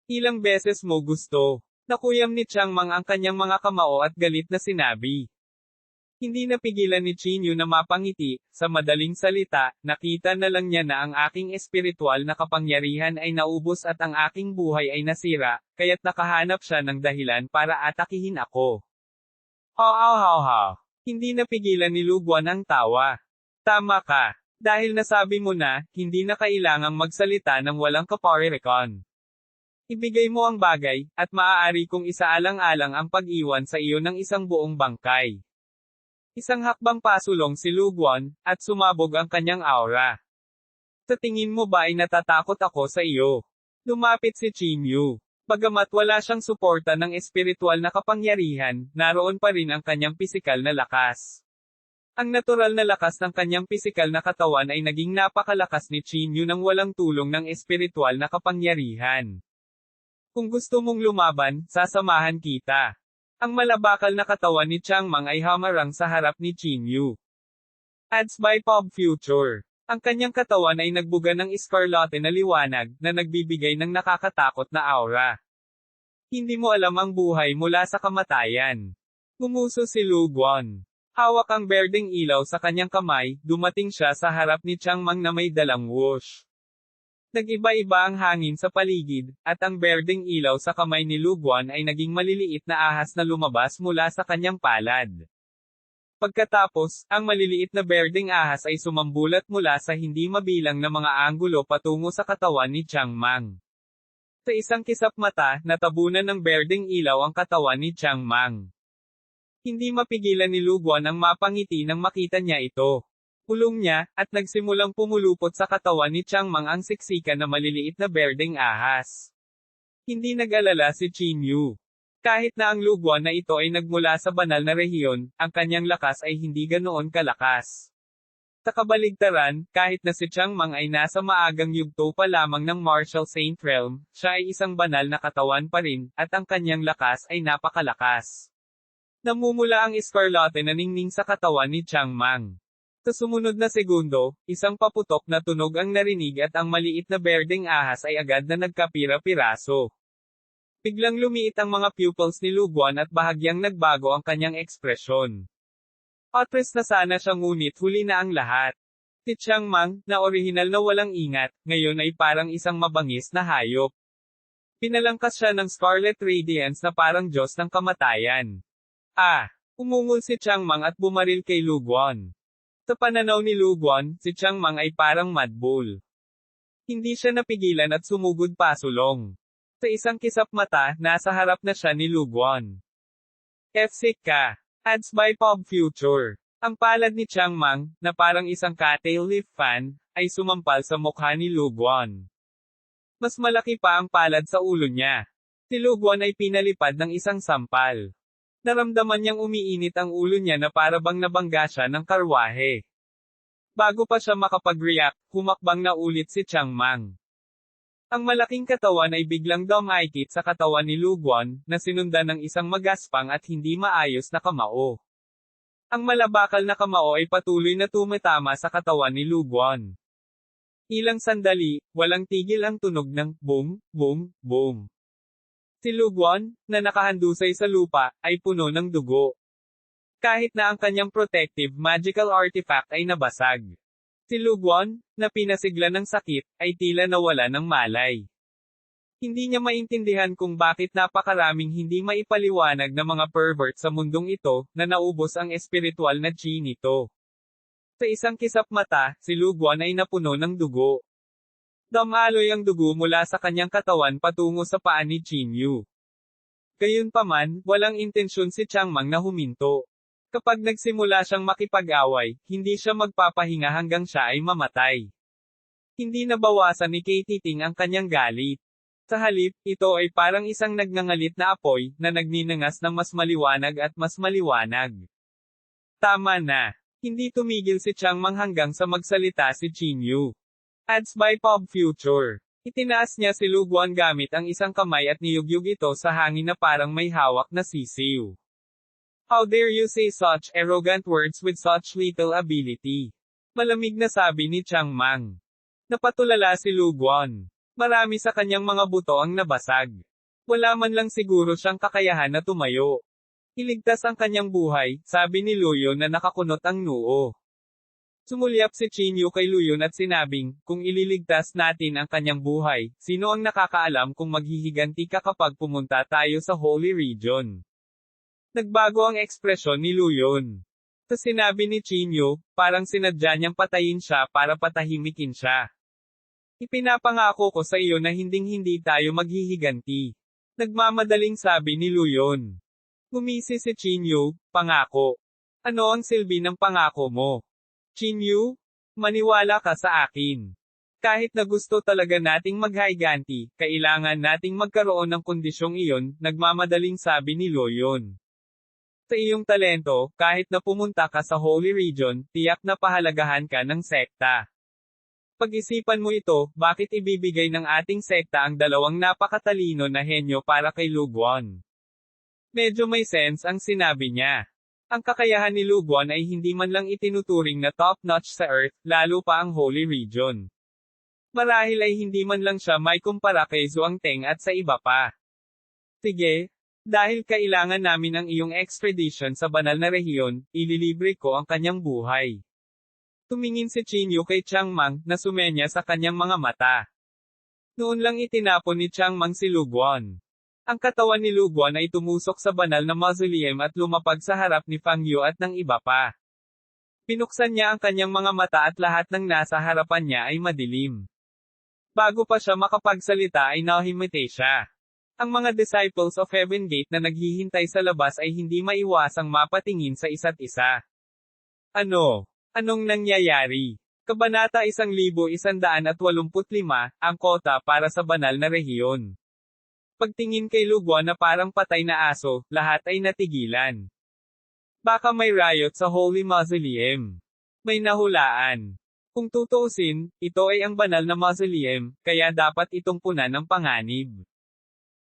Ilang beses mo gusto. Nakuyam ni Chang Mang ang kanyang mga kamao at galit na sinabi. Hindi napigilan ni Qin Yu na mapangiti, sa madaling salita, nakita na lang niya na ang aking espiritual na kapangyarihan ay naubos at ang aking buhay ay nasira, kaya't nakahanap siya ng dahilan para atakihin ako. Haw. Hindi napigilan ni Lu Guan ang tawa. Tama ka. Dahil nasabi mo na, hindi na kailangang magsalita ng walang kaparirikon. Ibigay mo ang bagay, at maaari kong isaalang-alang ang pag-iwan sa iyo ng isang buong bangkay. Isang hakbang pasulong si Lu Guan, at sumabog ang kanyang aura. Sa tingin mo ba ay natatakot ako sa iyo? Lumapit si Qin Yu. Bagamat wala siyang suporta ng espiritual na kapangyarihan, naroon pa rin ang kanyang pisikal na lakas. Ang natural na lakas ng kanyang pisikal na katawan ay naging napakalakas ni Qin Yu nang walang tulong ng espiritual na kapangyarihan. Kung gusto mong lumaban, sasamahan kita. Ang malabakal na katawan ni Chang Mang ay hamarang sa harap ni Qin Yu. Ads by Pop Future. Ang kanyang katawan ay nagbuga ng iskarlate na liwanag, na nagbibigay ng nakakatakot na aura. Hindi mo alam ang buhay mula sa kamatayan. Gumuso si Lu Guan. Hawak ang berdeng ilaw sa kanyang kamay, dumating siya sa harap ni Chang Mang na may dalang whoosh. Nag-iba-iba ang hangin sa paligid, at ang berdeng ilaw sa kamay ni Lu Guan ay naging maliliit na ahas na lumabas mula sa kanyang palad. Pagkatapos, ang maliliit na berdeng ahas ay sumambulat mula sa hindi mabilang na mga anggulo patungo sa katawan ni Chang Mang. Sa isang kisap mata, natabunan ng berdeng ilaw ang katawan ni Chang Mang. Hindi mapigilan ni Lu Guan ang mapangiti nang makita niya ito. Pulong niya, at nagsimulang pumulupot sa katawan ni Chang Mang ang siksikan na maliliit na berdeng ahas. Hindi nag-alala si Qin Yu. Kahit na ang Lu Guan na ito ay nagmula sa banal na rehiyon, ang kanyang lakas ay hindi ganoon kalakas. Sa kabaligtaran, kahit na si Chang Mang ay nasa maagang yugto pa lamang ng Martial Saint Realm, siya ay isang banal na katawan pa rin, at ang kanyang lakas ay napakalakas. Namumula ang iskarlate na ningning sa katawan ni Chang Mang. Sa sumunod na segundo, isang paputok na tunog ang narinig at ang maliit na berdeng ahas ay agad na nagkapira-piraso. Biglang lumiit ang mga pupils ni Lu Guan at bahagyang nagbago ang kanyang ekspresyon. Atras na sana siya ngunit huli na ang lahat. Si Chang Mang, na orihinal na walang ingat, ngayon ay parang isang mabangis na hayop. Pinalangkas siya ng Scarlet Radiance na parang Diyos ng kamatayan. Umungol si Chang Mang at bumaril kay Lu Guan. Sa pananaw ni Lu Guan, si Chang Mang ay parang Mad Bull. Hindi siya napigilan at sumugod pasulong. Sa isang kisap mata, nasa harap na siya ni Lu Guan. F-sick ka. Ads by Pop Future. Ang palad ni Chang Mang, na parang isang cattail leaf fan, ay sumampal sa mukha ni Lu Guan. Mas malaki pa ang palad sa ulo niya. Si Lu Guan ay pinalipad ng isang sampal. Naramdaman niyang umiinit ang ulo niya na para bang nabangga siya ng karwahe. Bago pa siya makapag-react, humakbang na ulit si Chang Mang. Ang malaking katawan ay biglang dumaikit sa katawan ni Lu Guan, na sinundan ng isang magaspang at hindi maayos na kamao. Ang malabakal na kamao ay patuloy na tumatama sa katawan ni Lu Guan. Ilang sandali, walang tigil ang tunog ng boom, boom, boom. Si Lu Guan, na nakahandusay sa lupa, ay puno ng dugo. kahit na ang kanyang protective magical artifact ay nabasag. Si Luguan, na pinasigla ng sakit, ay tila nawala ng malay. Hindi niya maintindihan kung bakit napakaraming hindi maipaliwanag na mga pervert sa mundong ito, na naubos ang espiritual na chi nito. Sa isang kisap mata, si Luguan ay napuno ng dugo. Damaloy ang dugo mula sa kanyang katawan patungo sa paa ni Chinyu. Gayunpaman, walang intensyon si Changmang na huminto. Kapag nagsimula siyang makipag-away, hindi siya magpapahinga hanggang siya ay mamatay. Hindi nabawasan ni Katie ang kanyang galit. Sa halip, ito ay parang isang nagngangalit na apoy, na nagninangas ng mas maliwanag at mas maliwanag. Tama na. Hindi tumigil si Changmang hanggang sa magsalita si Chinyu. Ads by Pop Future. Itinaas niya si Luguan gamit ang isang kamay at niyugyug ito sa hangin na parang may hawak na sisiw. How dare you say such arrogant words with such little ability? Malamig na sabi ni Changmang. Napatulala si Luguan. Marami sa kanyang mga buto ang nabasag. Wala man lang siguro siyang kakayahan na tumayo. Iligtas ang kanyang buhay, sabi ni Luyon na nakakunot ang noo. Sumulyap si Chinyu kay Luyon at sinabing, kung ililigtas natin ang kanyang buhay, sino ang nakakaalam kung maghihiganti ka kapag pumunta tayo sa Holy Region? Nagbago ang ekspresyon ni Luyon. Sa sinabi ni Chinyu, parang sinadya niyang patayin siya para patahimikin siya. Ipinapangako ko sa iyo na hinding-hindi tayo maghihiganti. Nagmamadaling sabi ni Luyon. Gumisi si Chinyu, pangako. Ano ang silbi ng pangako mo? Chinyu, maniwala ka sa akin. Kahit na gusto talaga nating maghiganti, kailangan nating magkaroon ng kondisyong iyon, nagmamadaling sabi ni Luyon. Sa iyong talento, kahit na pumunta ka sa Holy Region, tiyak na pahalagahan ka ng sekta. Pag-isipan mo ito, bakit ibibigay ng ating sekta ang dalawang napakatalino na henyo para kay Luguan? Medyo may sense ang sinabi niya. Ang kakayahan ni Luguan ay hindi man lang itinuturing na top-notch sa Earth, lalo pa ang Holy Region. Marahil ay hindi man lang siya may kumpara kay Zhuangteng at sa iba pa. Sige, dahil kailangan namin ang iyong extradition sa banal na rehiyon, ililibre ko ang kanyang buhay. Tumingin si Chinyu kay Changmang, na sumenya sa kanyang mga mata. Noon lang itinapon ni Changmang si Luguan. Ang katawan ni Luguan ay tumusok sa banal na mausoleum at lumapag sa harap ni Fang Yu at ng iba pa. Pinuksan niya ang kanyang mga mata at lahat ng nasa harapan niya ay madilim. Bago pa siya makapagsalita ay nahimite siya. Ang mga disciples of Heaven Gate na naghihintay sa labas ay hindi maiwasang mapatingin sa isa't isa. Ano? Anong nangyayari? Kabanata 1185, ang kota para sa banal na rehiyon. Pagtingin kay Luguan na parang patay na aso, lahat ay natigilan. Baka may riot sa Holy Mausoleum. May nahulaan. Kung tutuusin, ito ay ang banal na mausoleum, kaya dapat itong punan ng panganib.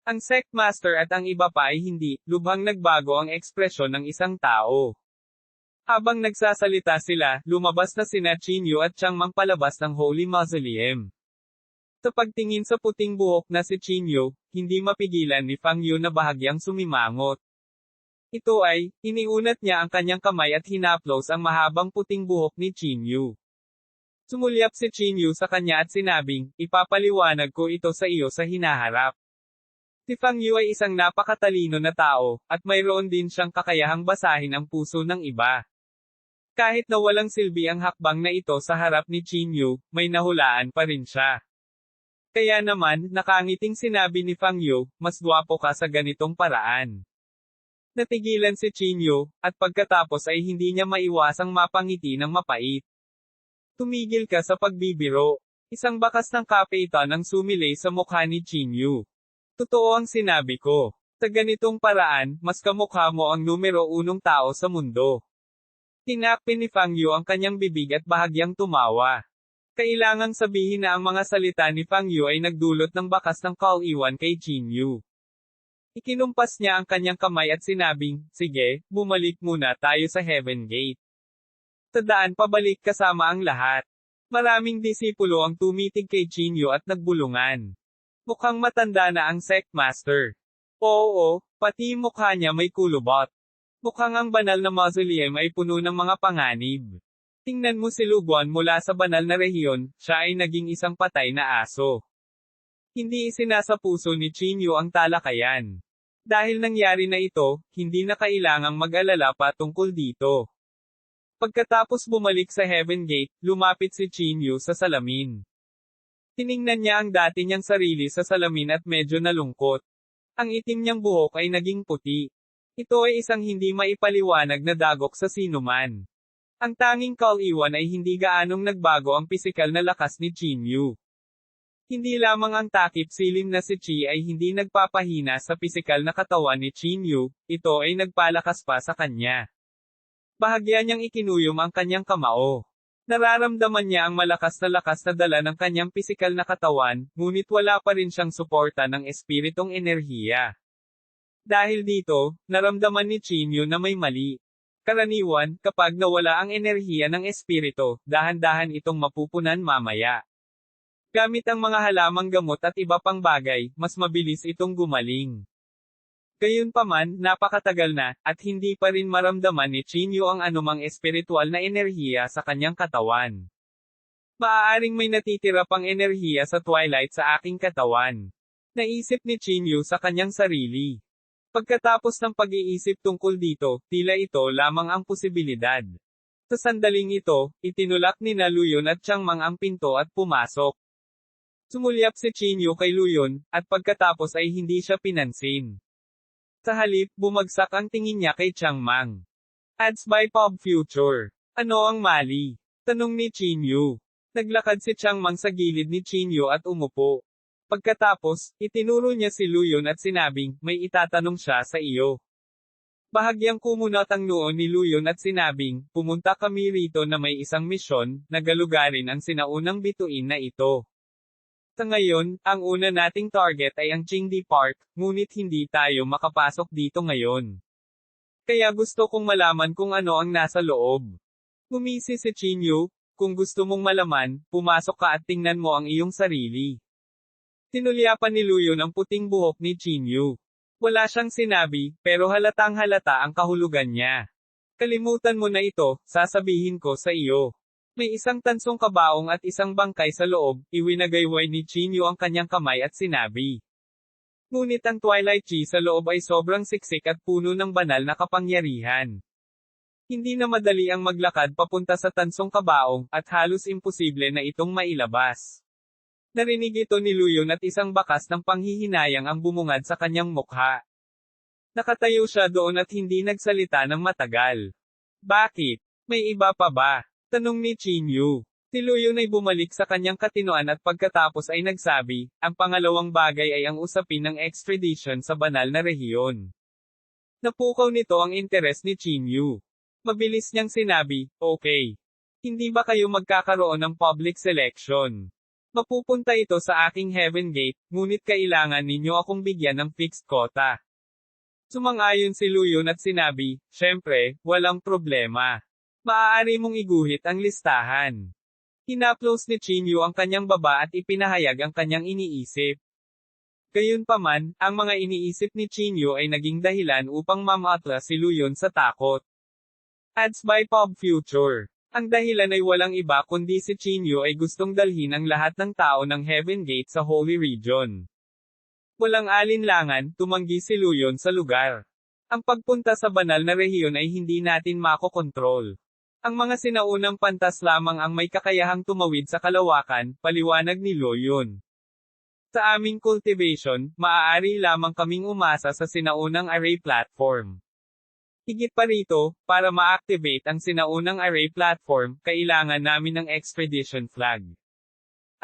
Ang sect master at ang iba pa ay hindi, lubhang nagbago ang ekspresyon ng isang tao. Habang nagsasalita sila, lumabas na sina Chinyu at Changmang palabas ng Holy Mausoleum. Sa pagtingin sa puting buhok na si Chinyu, hindi mapigilan ni Fang Yu na bahagyang sumimangot. Ito ay, iniunat niya ang kanyang kamay at hinaplos ang mahabang puting buhok ni Chinyu. Sumulyap si Chinyu sa kanya at sinabing, ipapaliwanag ko ito sa iyo sa hinaharap. Si Fang Yu ay isang napakatalino na tao, at mayroon din siyang kakayahang basahin ang puso ng iba. Kahit na walang silbi ang hakbang na ito sa harap ni Chinyu, may nahulaan pa rin siya. Kaya naman, nakangiting sinabi ni Fang Yu, mas gwapo ka sa ganitong paraan. Natigilan si Chinyu, at pagkatapos ay hindi niya maiwasang mapangiti ng mapait. Tumigil ka sa pagbibiro. Isang bakas ng kapeitan ang sumilay sa mukha ni Chinyu. Totoo ang sinabi ko. Sa ganitong paraan, mas kamukha mo ang numero 1 tao sa mundo. Tinakpin ni Fang Yu ang kanyang bibig at bahagyang tumawa. Kailangang sabihin na ang mga salita ni Fang Yu ay nagdulot ng bakas ng kaliwan kay Chinyu. Ikinumpas niya ang kanyang kamay at sinabing, sige, bumalik muna tayo sa Heaven Gate. Sa daan pabalik kasama ang lahat. Maraming disipulo ang tumitig kay Chinyu at nagbulungan. Mukhang matanda na ang sect master. Oo, pati mukha niya may kulubot. Mukhang ang banal na mausoleum ay puno ng mga panganib. Tingnan mo si Lu Guan mula sa banal na rehiyon, siya ay naging isang patay na aso. Hindi isinasa puso ni Qin Yu ang talakayan. Dahil nangyari na ito, hindi na kailangang mag-alala pa tungkol dito. Pagkatapos bumalik sa Heaven Gate, lumapit si Qin Yu sa salamin. Tiningnan niya ang dati niyang sarili sa salamin at medyo nalungkot. Ang itim niyang buhok ay naging puti. Ito ay isang hindi maipaliwanag na dagok sa sinuman. Ang tanging kaliwan ay hindi gaanong nagbago ang pisikal na lakas ni Qin Yu. Hindi lamang ang takip silim na si Qi ay hindi nagpapahina sa pisikal na katawan ni Qin Yu, ito ay nagpalakas pa sa kanya. Bahagya niyang ikinuyom ang kanyang kamao. Nararamdaman niya ang malakas na dala ng kanyang pisikal na katawan, ngunit wala pa rin siyang suporta ng espiritong enerhiya. Dahil dito, naramdaman ni Qin Yu na may mali. Karaniwan, kapag nawala ang enerhiya ng espiritu, dahan-dahan itong mapupunan mamaya. Gamit ang mga halamang gamot at iba pang bagay, mas mabilis itong gumaling. Gayunpaman, napakatagal na, at hindi pa rin maramdaman ni Qin Yu ang anumang espiritual na enerhiya sa kanyang katawan. Maaaring may natitira pang enerhiya sa twilight sa aking katawan. Naisip ni Qin Yu sa kanyang sarili. Pagkatapos ng pag-iisip tungkol dito, tila ito lamang ang posibilidad. Sa sandaling ito, itinulak ni Luyon at Changmang ang pinto at pumasok. Sumulyap si Qin Yu kay Luyon, at pagkatapos ay hindi siya pinansin. Sa halip, bumagsak ang tingin niya kay Changmang. Ads by Pop Future. Ano ang mali? Tanong ni Qin Yu. Naglakad si Changmang sa gilid ni Qin Yu at umupo. Pagkatapos, itinuro niya si Luyon at sinabing, may itatanong siya sa iyo. Bahagyang kumunot ang noo ni Luyon at sinabing, pumunta kami rito na may isang misyon, na galugarin ang sinaunang bituin na ito. Sa ngayon, ang una nating target ay ang Qingdi Park, ngunit hindi tayo makapasok dito ngayon. Kaya gusto kong malaman kung ano ang nasa loob. Ngumisi si Qin Yu, kung gusto mong malaman, pumasok ka at tingnan mo ang iyong sarili. Tinulyapan ni Luyon ang puting buhok ni Qin Yu. Wala siyang sinabi, pero halatang halata ang kahulugan niya. Kalimutan mo na ito, sasabihin ko sa iyo. May isang tansong kabaong at isang bangkay sa loob, iwinagayway ni Qin Yu ang kanyang kamay at sinabi. Ngunit ang Twilight Chi sa loob ay sobrang siksik at puno ng banal na kapangyarihan. Hindi na madali ang maglakad papunta sa tansong kabaong, at halos imposible na itong mailabas. Narinig ito ni Luyon at isang bakas ng panghihinayang ang bumungad sa kanyang mukha. Nakatayo siya doon at hindi nagsalita ng matagal. Bakit? May iba pa ba? Tanong ni Qin Yu. Si Luyon ay bumalik sa kanyang katinoan at pagkatapos ay nagsabi, ang pangalawang bagay ay ang usapin ng extradition sa banal na rehiyon. Napukaw nito ang interes ni Qin Yu. Mabilis niyang sinabi, okay. Hindi ba kayo magkakaroon ng public selection? Mapupunta ito sa aking Heaven Gate, ngunit kailangan ninyo akong bigyan ng fixed quota. Sumang-ayon si Luyon at sinabi, syempre, walang problema. Maaari mong iguhit ang listahan. Hinaplos ni Qin Yu ang kanyang baba at ipinahayag ang kanyang iniisip. Gayunpaman, ang mga iniisip ni Qin Yu ay naging dahilan upang mamatla si Luyon sa takot. Ads by Pop Future. Ang dahilan ay walang iba kundi si Qin Yu ay gustong dalhin ang lahat ng tao ng Heaven Gate sa Holy Region. Walang alinlangan, tumanggi si Luyon sa lugar. Ang pagpunta sa banal na rehiyon ay hindi natin makokontrol. Ang mga sinaunang pantas lamang ang may kakayahang tumawid sa kalawakan, paliwanag ni Luyon. Sa aming cultivation, maaari lamang kaming umasa sa sinaunang array platform. Higit pa rito, para ma-activate ang sinaunang array platform, kailangan namin ng Expedition Flag.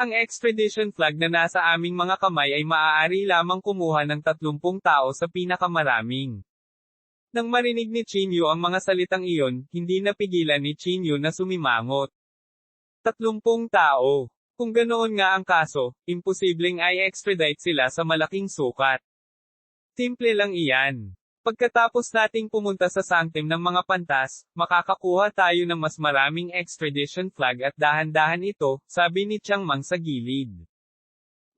Ang Expedition Flag na nasa aming mga kamay ay maaari lamang kumuha ng 30 tao sa pinakamaraming. Nang marinig ni Qin Yu ang mga salitang iyon, hindi napigilan ni Qin Yu na sumimangot. 30 tao. Kung ganoon nga ang kaso, imposibleng i-extradite sila sa malaking sukat. Simple lang iyan. Pagkatapos nating pumunta sa sanctum ng mga pantas, makakakuha tayo ng mas maraming extradition flag at dahan-dahan ito, sabi ni Changmang sa gilid.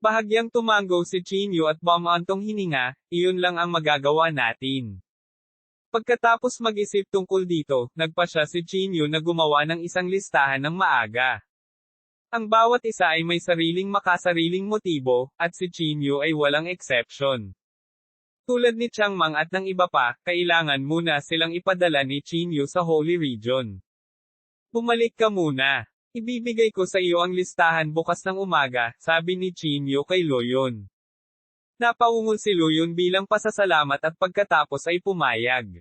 Bahagyang tumango si Qin Yu at bumantong hininga, iyon lang ang magagawa natin. Pagkatapos mag-isip tungkol dito, nagpasya si Qin Yu na gumawa ng isang listahan ng maaga. Ang bawat isa ay may sariling makasariling motibo, at si Qin Yu ay walang exception. Tulad ni Chiang Mang at ng iba pa, kailangan muna silang ipadala ni Qin Yu sa Holy Region. Bumalik ka muna. Ibibigay ko sa iyo ang listahan bukas ng umaga, sabi ni Qin Yu kay Luoyun. Napaungol si Luoyun bilang pasasalamat at pagkatapos ay pumayag.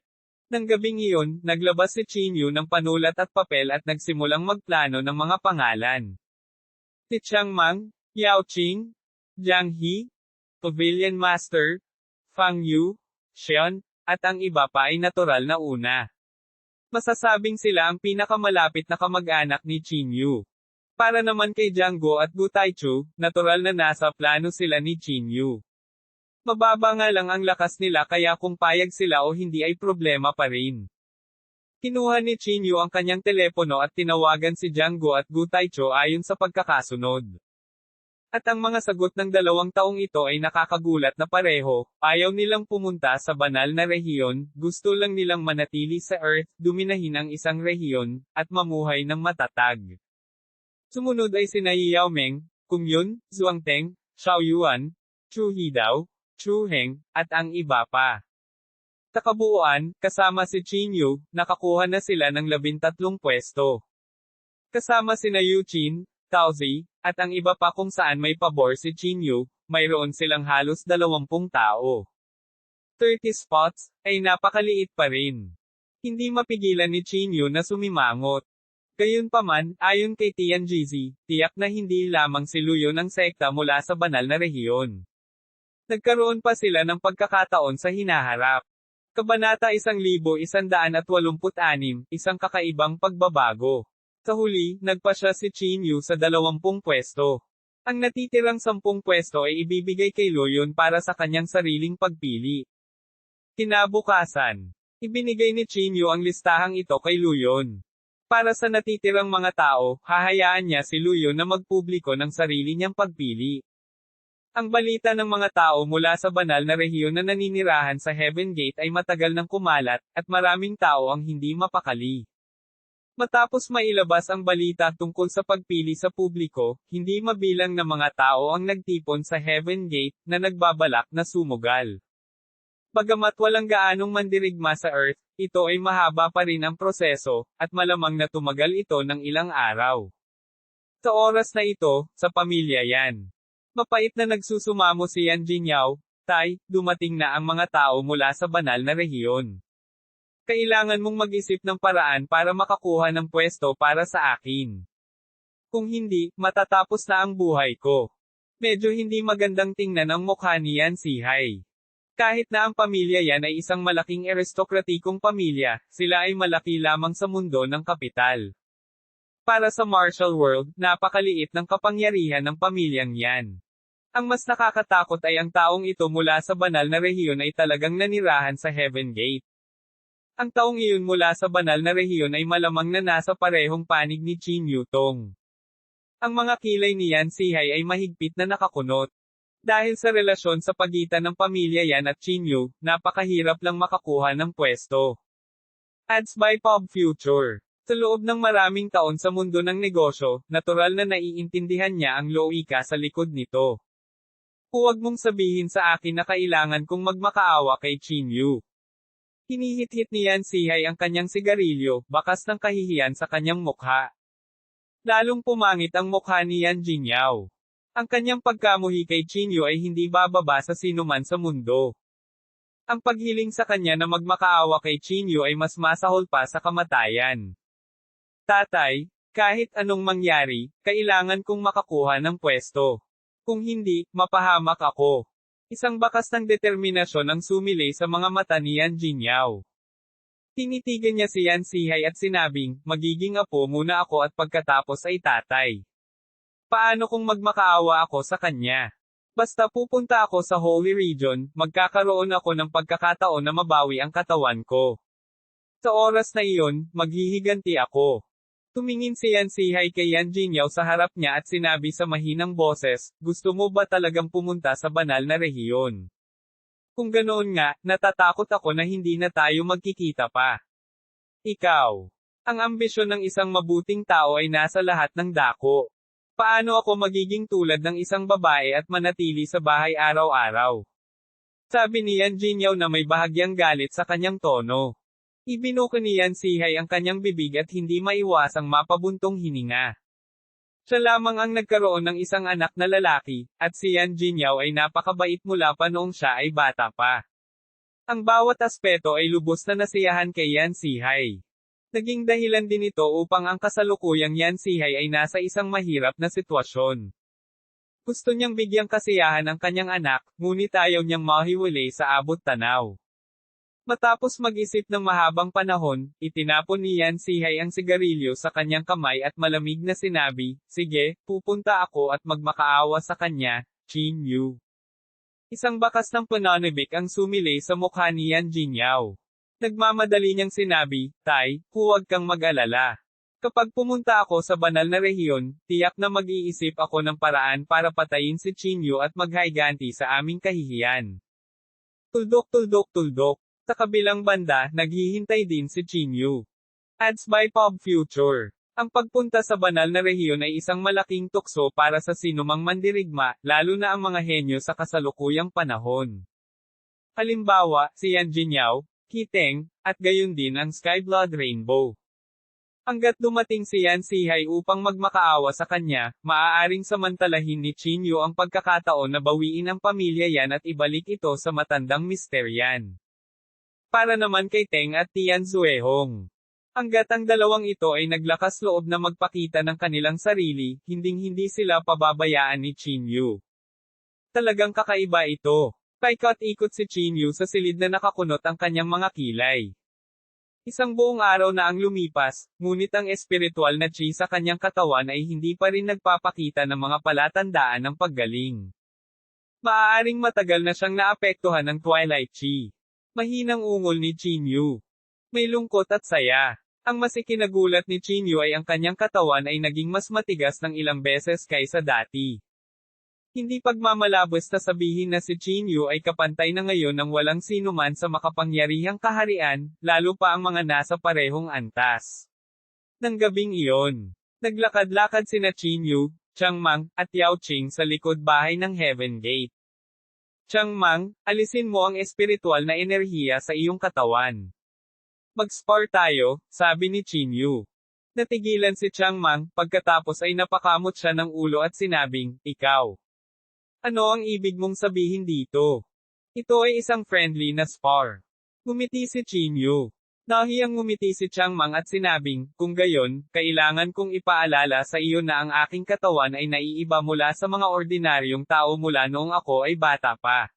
Nang gabing iyon, naglabas si Qin Yu ng panulat at papel at nagsimulang magplano ng mga pangalan. Si Chiang Mang, Yao Qing, Jiang He, Pavilion Master, Fang Yu, Xian, at ang iba pa ay natural na una. Masasabing sila ang pinakamalapit na kamag-anak ni Qin Yu. Para naman kay Jiang Guo at Gu Taichu, natural na nasa plano sila ni Qin Yu. Mababa nga lang ang lakas nila kaya kung payag sila o hindi ay problema pa rin. Kinuha ni Qin Yu ang kanyang telepono at tinawagan si Jiang Guo at Gu Taichu ayon sa pagkakasunod. At ang mga sagot ng 2 taong ito ay nakakagulat na pareho, ayaw nilang pumunta sa banal na rehiyon, gusto lang nilang manatili sa Earth, duminahin ang isang rehiyon, at mamuhay ng matatag. Sumunod ay sina Yao Meng, Kung Yun, Zhuang Teng, Xiao Yuan, Chu Hidao, Chu Heng, at ang iba pa. Sa kabuuan, kasama si Qin Yu, nakakuha na sila ng 13 pwesto. Kasama sina Yu Qin, Tao Zi, at ang iba pa kung saan may pabor si Qin Yu, mayroon silang halos 20 tao. 30 spots, ay napakaliit pa rin. Hindi mapigilan ni Qin Yu na sumimangot. Gayunpaman, ayon kay Tian Jizi, tiyak na hindi lamang si Luoyun ang sekta mula sa banal na rehiyon. Nagkaroon pa sila ng pagkakataon sa hinaharap. Kabanata 1186, isang kakaibang pagbabago. Sa huli, nagpasya si Qin Yu sa 20 pwesto. Ang natitirang 10 pwesto ay ibibigay kay Luoyun para sa kanyang sariling pagpili. Kinabukasan, ibinigay ni Qin Yu ang listahang ito kay Luoyun. Para sa natitirang mga tao, hahayaan niya si Luoyun na magpubliko ng sarili niyang pagpili. Ang balita ng mga tao mula sa banal na rehiyon na naninirahan sa Heaven Gate ay matagal nang kumalat, at maraming tao ang hindi mapakali. Matapos mailabas ang balita tungkol sa pagpili sa publiko, hindi mabilang na mga tao ang nagtipon sa Heaven Gate, na nagbabalak na sumugal. Bagamat walang gaanong mandirigma sa Earth, ito ay mahaba pa rin ang proseso, at malamang na tumagal ito ng ilang araw. Sa oras na ito, sa pamilya yan. Mapait na nagsusumamo si Yan Jinyao, Tay, dumating na ang mga tao mula sa banal na rehiyon. Kailangan mong mag-isip ng paraan para makakuha ng pwesto para sa akin. Kung hindi, matatapos na ang buhay ko. Medyo hindi magandang tingnan ang mukha ni Yan Sihai. Kahit na ang pamilya yan ay isang malaking aristokratikong pamilya, sila ay malaki lamang sa mundo ng kapital. Para sa martial world, napakaliit ng kapangyarihan ng pamilyang yan. Ang mas nakakatakot ay ang taong ito mula sa banal na rehiyon ay talagang nanirahan sa Heaven Gate. Ang taong iyon mula sa banal na rehiyon ay malamang na nasa parehong panig ni Qin Yu Tong. Ang mga kilay ni Yan Sihai ay mahigpit na nakakunot. Dahil sa relasyon sa pagitan ng pamilya Yan at Qin Yu, napakahirap lang makakuha ng pwesto. Ads by Pop Future. Sa loob ng maraming taon sa mundo ng negosyo, natural na naiintindihan niya ang loika sa likod nito. Huwag mong sabihin sa akin na kailangan kong magmakaawa kay Qin Yu. Hinihit-hit ni Yan Sihai ang kanyang sigarilyo, bakas ng kahihiyan sa kanyang mukha. Lalong pumangit ang mukha ni Yan Jinyao. Ang kanyang pagkamuhi kay Qin Yu ay hindi bababa sa sinuman sa mundo. Ang paghiling sa kanya na magmakaawa kay Qin Yu ay mas masahol pa sa kamatayan. Tatay, kahit anong mangyari, kailangan kong makakuha ng pwesto. Kung hindi, mapahamak ako. Isang bakas ng determinasyon ang sumilay sa mga mata ni Yan Jinyao. Tinitigan niya si Yan Sihai at sinabing, magiging apo muna ako at pagkatapos ay tatay. Paano kung magmakaawa ako sa kanya? Basta pupunta ako sa Holy Region, magkakaroon ako ng pagkakataon na mabawi ang katawan ko. Sa oras na iyon, maghihiganti ako. Tumingin si Yan Sihai kay Yan Jinyao sa harap niya at sinabi sa mahinang boses, gusto mo ba talagang pumunta sa banal na rehiyon? Kung ganoon nga, natatakot ako na hindi na tayo magkikita pa. Ikaw. Ang ambisyon ng isang mabuting tao ay nasa lahat ng dako. Paano ako magiging tulad ng isang babae at manatili sa bahay araw-araw? Sabi ni Yan Jinyaw na may bahagyang galit sa kanyang tono. Ibinuko ni Yan Sihay ang kanyang bibig at hindi maiwasang mapabuntong hininga. Siya lamang ang nagkaroon ng isang anak na lalaki, at si Yan Jinyaw ay napakabait mula pa noong siya ay bata pa. Ang bawat aspeto ay lubos na nasiyahan kay Yan Sihay. Naging dahilan din ito upang ang kasalukuyang Yan Sihay ay nasa isang mahirap na sitwasyon. Gusto niyang bigyang kasiyahan ang kanyang anak, ngunit ayaw niyang mahiwalay sa abot tanaw. Matapos mag-isip ng mahabang panahon, itinapon ni Yan Sihay ang sigarilyo sa kanyang kamay at malamig na sinabi, "Sige, pupunta ako at magmakaawa sa kanya, Chin Yu." Isang bakas ng pananabik ang sumilay sa mukha ni Yan Jinyaw. Nagmamadali niyang sinabi, "Tay, huwag kang mag-alala. Kapag pumunta ako sa banal na rehiyon, tiyak na mag-iisip ako ng paraan para patayin si Chin Yu at maghayganti sa aming kahihiyan." Tuldok tuldok tuldok. Sa kabilang banda, naghihintay din si Chin Yu. Ads by Pop Future. Ang pagpunta sa banal na rehiyon ay isang malaking tukso para sa sinumang mandirigma, lalo na ang mga henyo sa kasalukuyang panahon. Halimbawa, si Yan Jinyaw, Kiteng, at gayon din ang Sky Blood Rainbow. Hanggat dumating si Yan Sihay upang magmakaawa sa kanya, maaaring samantalahin ni Chin Yu ang pagkakataon na bawiin ang pamilya Yan at ibalik ito sa matandang misteryan. Para naman kay Teng at Tian Zuehong. Hanggat ang dalawang ito ay naglakas loob na magpakita ng kanilang sarili, hinding-hindi sila pababayaan ni Chin Yu. Talagang kakaiba ito. Paikot-ikot si Chin Yu sa silid na nakakunot ang kanyang mga kilay. Isang buong araw na ang lumipas, ngunit ang espiritual na chi sa kanyang katawan ay hindi pa rin nagpapakita ng mga palatandaan ng paggaling. Maaaring matagal na siyang naapektuhan ng Twilight Chi. Mahinang ungol ni Chin Yu. May lungkot at saya. Ang mas ikinagulat ni Chin Yu ay ang kanyang katawan ay naging mas matigas ng ilang beses kaysa dati. Hindi pagmamalabos na sabihin na si Chin Yu ay kapantay na ngayon ng walang sinuman sa makapangyarihang kaharian, lalo pa ang mga nasa parehong antas. Nang gabing iyon, naglakad-lakad sina Chin Yu, Chang Mang, at Yao Ching sa likod bahay ng Heaven Gate. Chang Mang, alisin mo ang espiritual na enerhiya sa iyong katawan. Mag-spar tayo, sabi ni Chin Yu. Natigilan si Chang Mang, pagkatapos ay napakamot siya ng ulo at sinabing, "Ikaw. Ano ang ibig mong sabihin dito? Ito ay isang friendly na spar." Ngumiti si Chin Yu. Nahiyang ngumiti si Chang Mang at sinabing, "Kung gayon, kailangan kong ipaalala sa iyo na ang aking katawan ay naiiba mula sa mga ordinaryong tao mula noong ako ay bata pa.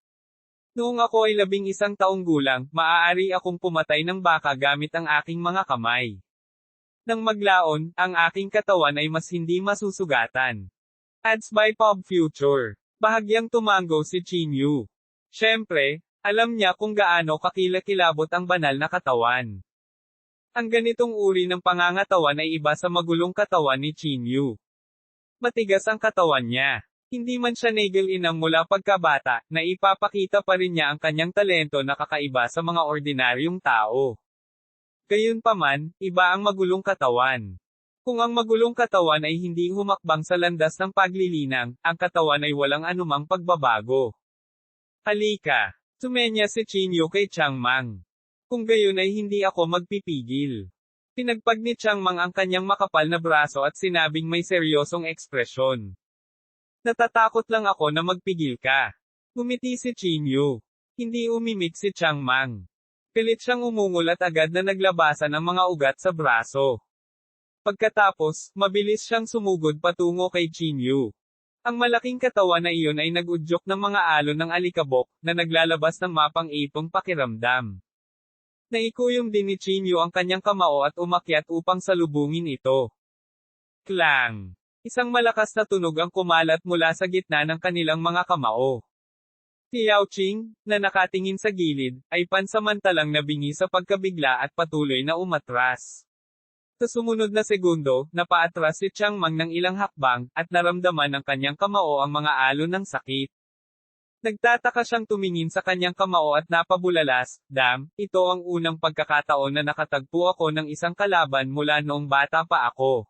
Noong ako ay 11 taong gulang, maaari akong pumatay ng baka gamit ang aking mga kamay. Nang maglaon, ang aking katawan ay mas hindi masusugatan." Ads by Pop Future. Bahagyang tumango si Chin Yu. Siyempre, alam niya kung gaano kakilakilabot ang banal na katawan. Ang ganitong uri ng pangangatawan ay iba sa magulong katawan ni Chin Yu. Matigas ang katawan niya. Hindi man siya nagil-inang mula pagkabata, na ipapakita pa rin niya ang kanyang talento na kakaiba sa mga ordinaryong tao. Gayunpaman, iba ang magulong katawan. Kung ang magulong katawan ay hindi humakbang sa landas ng paglilinang, ang katawan ay walang anumang pagbabago. Halika. Sumenya si Chin Yu kay Chang Mang. Kung gayon ay hindi ako magpipigil. Pinagpag ni Chang Mang ang kanyang makapal na braso at sinabing may seryosong ekspresyon. Natatakot lang ako na magpigil ka. Ngumiti si Chin Yu. Hindi umimik si Chang Mang. Pilit siyang umungol at agad na naglabasan ang mga ugat sa braso. Pagkatapos, mabilis siyang sumugod patungo kay Chin Yu. Ang malaking katawan na iyon ay nag-udyok ng mga alon ng alikabok, na naglalabas ng mapang-ipong pakiramdam. Naikuyom din ni Chin Yu ang kanyang kamao at umakyat upang salubungin ito. Klang! Isang malakas na tunog ang kumalat mula sa gitna ng kanilang mga kamao. Si Yao Ching, na nakatingin sa gilid, ay pansamantalang nabingi sa pagkabigla at patuloy na umatras. Sa sumunod na segundo, napaatras si Chang Mang ng ilang hakbang, at naramdaman ng kanyang kamao ang mga alon ng sakit. Nagtataka siyang tumingin sa kanyang kamao at napabulalas, ito ang unang pagkakataon na nakatagpo ako ng isang kalaban mula noong bata pa ako.